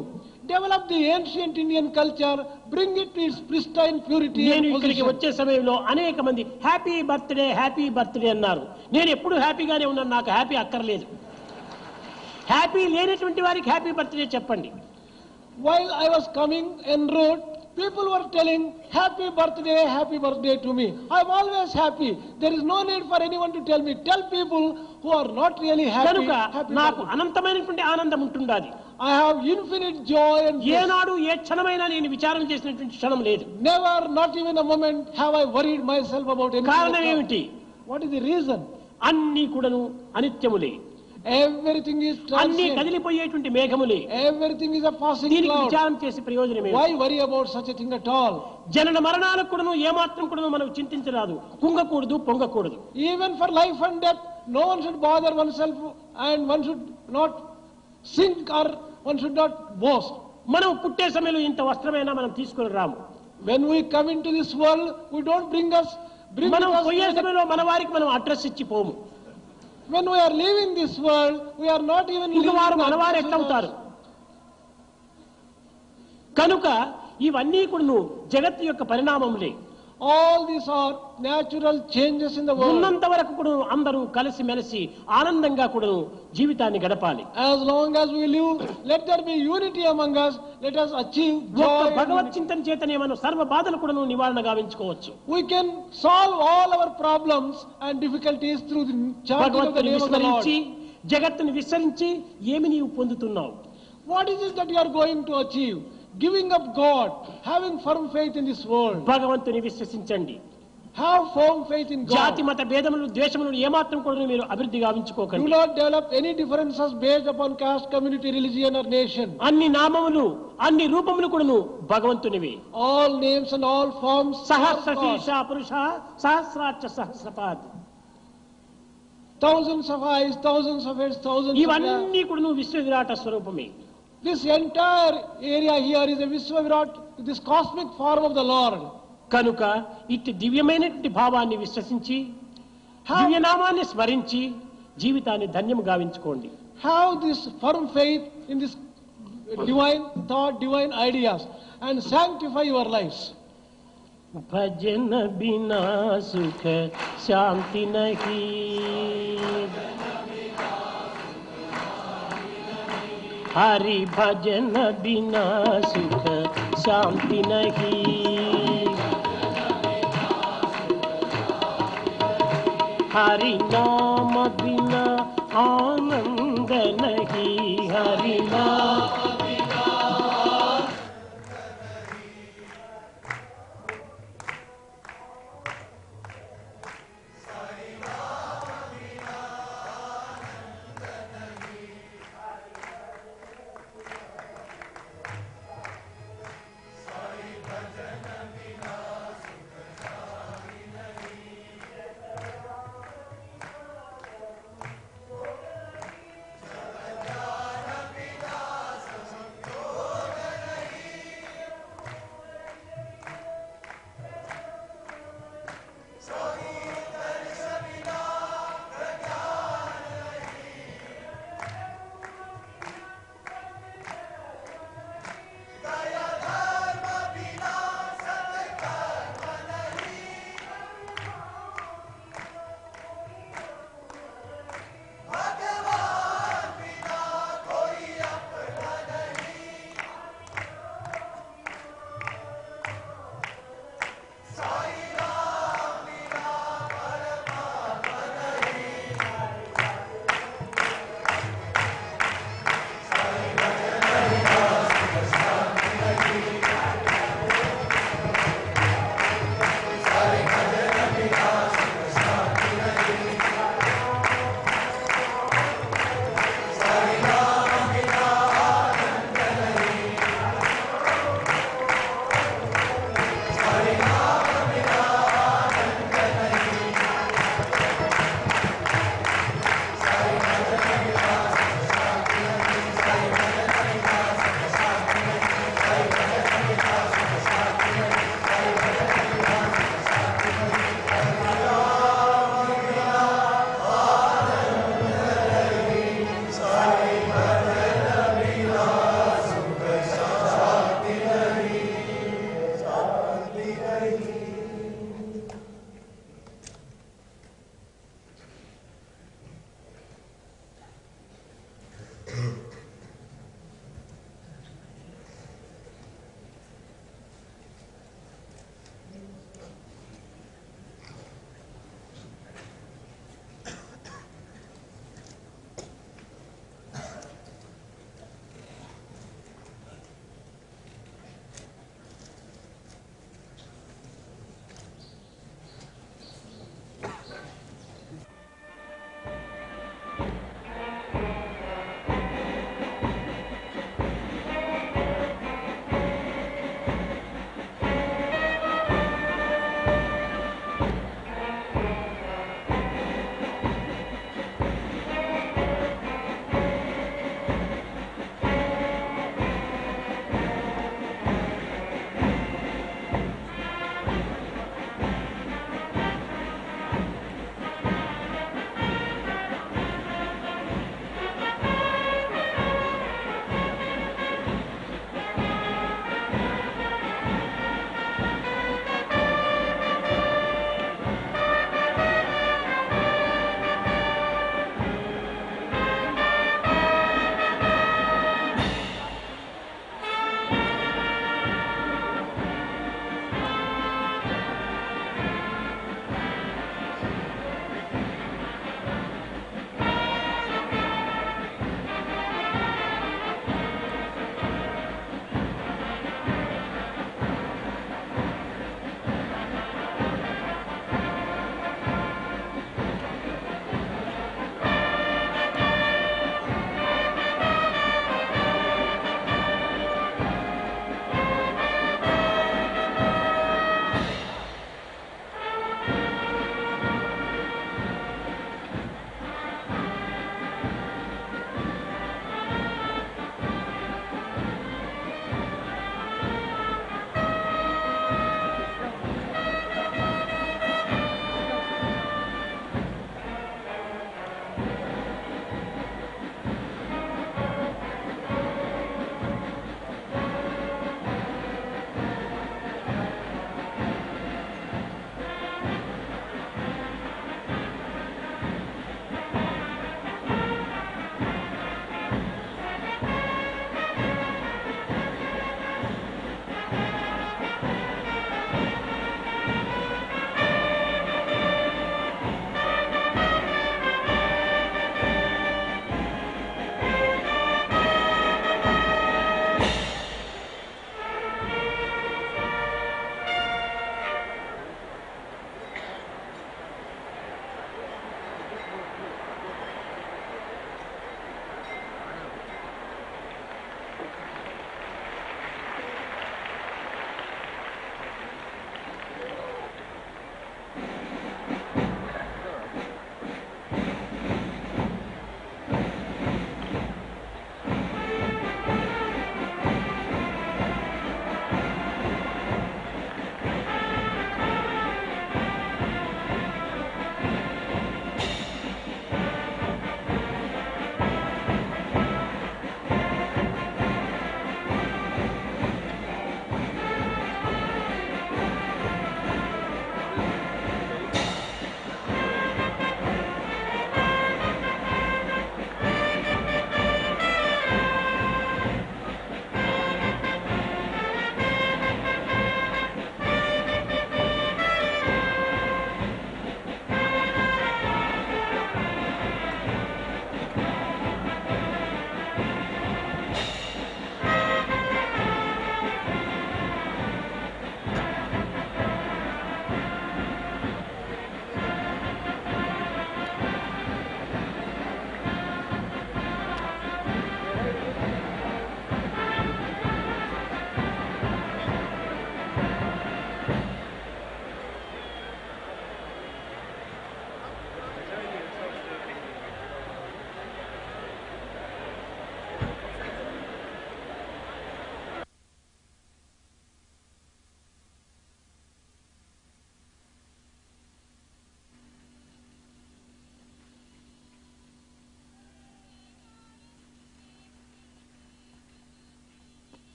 Develop the ancient Indian culture, bring it to its pristine purity నేను and ఇక్కడికి position. వచ్చే సమయంలో అనేక మంది happy birthday అన్నారు. నేను ఎప్పుడు హ్యాపీగానే ఉన్నాను, నాకు హ్యాపీ అక్కర్లేదు. హ్యాపీ లేనటువంటి వారికి హ్యాపీ బర్త్డే చెప్పండి. While I was coming en route, people were telling, happy birthday to me. I'm always happy. There is no need for anyone to tell me. Tell people who are not really happy, కనుక happy నాకు birthday. అనంతమైనటువంటి ఆనందం ఉంటుండాలి. I have infinite joy and bliss. ఏనాడు ఏ క్షణమైనా నేను విచారం చేసినటువంటి క్షణం లేదు. Never, not even a moment, have I worried myself about anything. కారణం at all. ఏమిటి? What is the reason? అన్ని కూడాను అనిత్యములే, Everything is అన్ని transient. కదిలిపోయేటువంటి మేఘములే. Everything is a passing దీనికి cloud. విచారం చేసి ప్రయోజనం Why ఏమిటి? worry about such a thing at all? జనన మరణాలకు కూడాను ఏమాత్రం కూడాను మనం చింతించరాదు, కుంగకూడదు, పొంగకూడదు. Even for life and death, no one should bother oneself and one should not sink or one should not boast. మనం పుట్టే సమయంలో ఇంత వస్త్రమైనా మనం తీసుకుని రాము. When we come into this world, we don't bring మనం with us పోయే సమయంలో మన వారికి మనం అడ్రస్ ఇచ్చి పోము. when we are leaving this world, we are not even ఇంక leaving వారు the మన వారు address with ఎట్లవుతారు? us. కనుక ఇవన్నీ కూడా జగత్తు యొక్క పరిణామములే. all these are natural changes in the world. ఉన్నంత వరకు కూడా అందరూ కలిసి మెలిసి ఆనందంగా కూడా జీవితాన్ని గడపాలి. As long as we live, let there be unity among us. Let us achieve joy. భగవత్ చింతన చేతనే మనం సర్వ బాధలు కూడా నివారణ గావించుకోవచ్చు. We can solve all our problems and difficulties through the chanting of the name of the Lord. జగత్తును విస్తరించి ఏమి నీవు పొందుతున్నావు? What is it that you are going to achieve? Giving up God, having firm faith in this world. భగవంతుని విశ్వసించండి. Have firm faith in God. జాతి మత భేదములు ద్వేషములు ఏమాత్రం కూడా మీరు అభివృద్ధి గావించుకోకండి. Do not develop any differences based upon caste, community, religion or nation. అన్ని నామములు అన్ని రూపములు కూడాను భగవంతునివి. All names and all forms. సహస్రశీర్ష పురుష సహస్రాక్ష సహస్రపాద్. Thousands of eyes, thousands of heads, thousands of ఇవన్నీ కూడాను విశ్వ విరాట స్వరూపమే. This entire area here is a Vishwavirat, this cosmic form of the Lord. కనుక ఇట్టి దివ్యమైనటువంటి భావాన్ని విశ్వసించి దివ్యనామాన్ని స్మరించి జీవితాన్ని ధన్యము గావించుకోండి. Have this firm faith in this divine thought, divine ideas, and sanctify your lives. భజన బినా సుఖ శాంతి నహీ, हरि भजन बिना सुख शांति नहीं, हरि नाम बिना आनंद नहीं, हरि नाम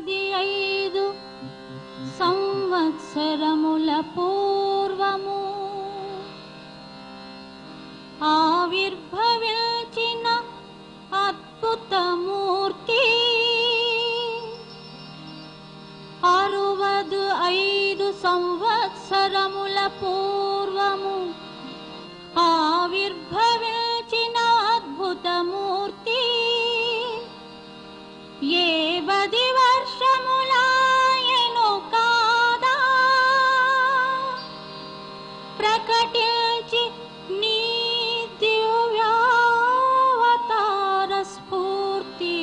25 సంవత్సరముల పూర్వము ఆవిర్భవించిన అద్భుతమూర్తి 65 సంవత్సరముల పూర్వము ఆవిర్భవించిన అద్భుతమూర్తి 70 వర్షములాయెను కాదా ప్రకటించి నీ దివ్యావతార స్ఫూర్తి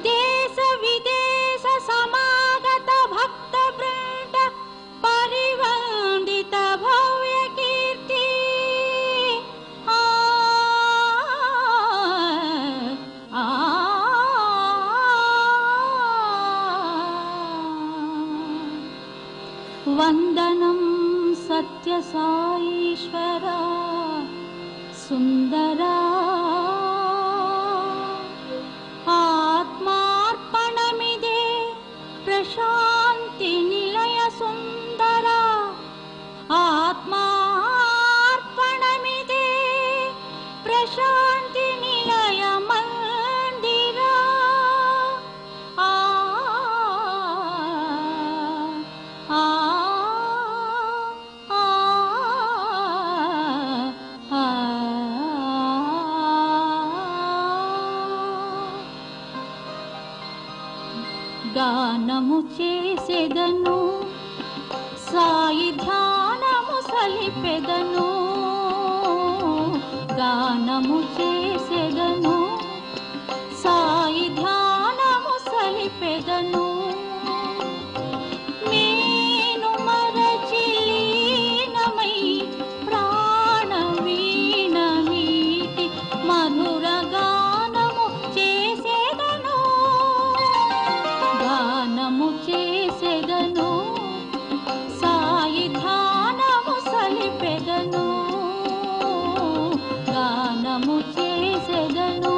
దేశ విదేశ సమాగత భక్త బృంద పరివందిత భవ్య కీర్తి వందనం సత్య సాయీశ్వర సుందరా ఆత్మార్పణమిదే ప్రశాంతి నిలయ సుందర ఆత్మార్పణమిదే ప్రశాంతి నిలయ మందిర గానము చేసెదను సాయి ధ్యానము సలిపెదను గానము చేసెదను సాయి ధ్యానము సలిపెదను నేను మరచి లీనమై ప్రాణ వీణ మీటి మధుర గానము చేసెదను గానము చేసెదను సాయి ధ్యానము సలిపెదను గానము చేసెదను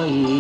హాయి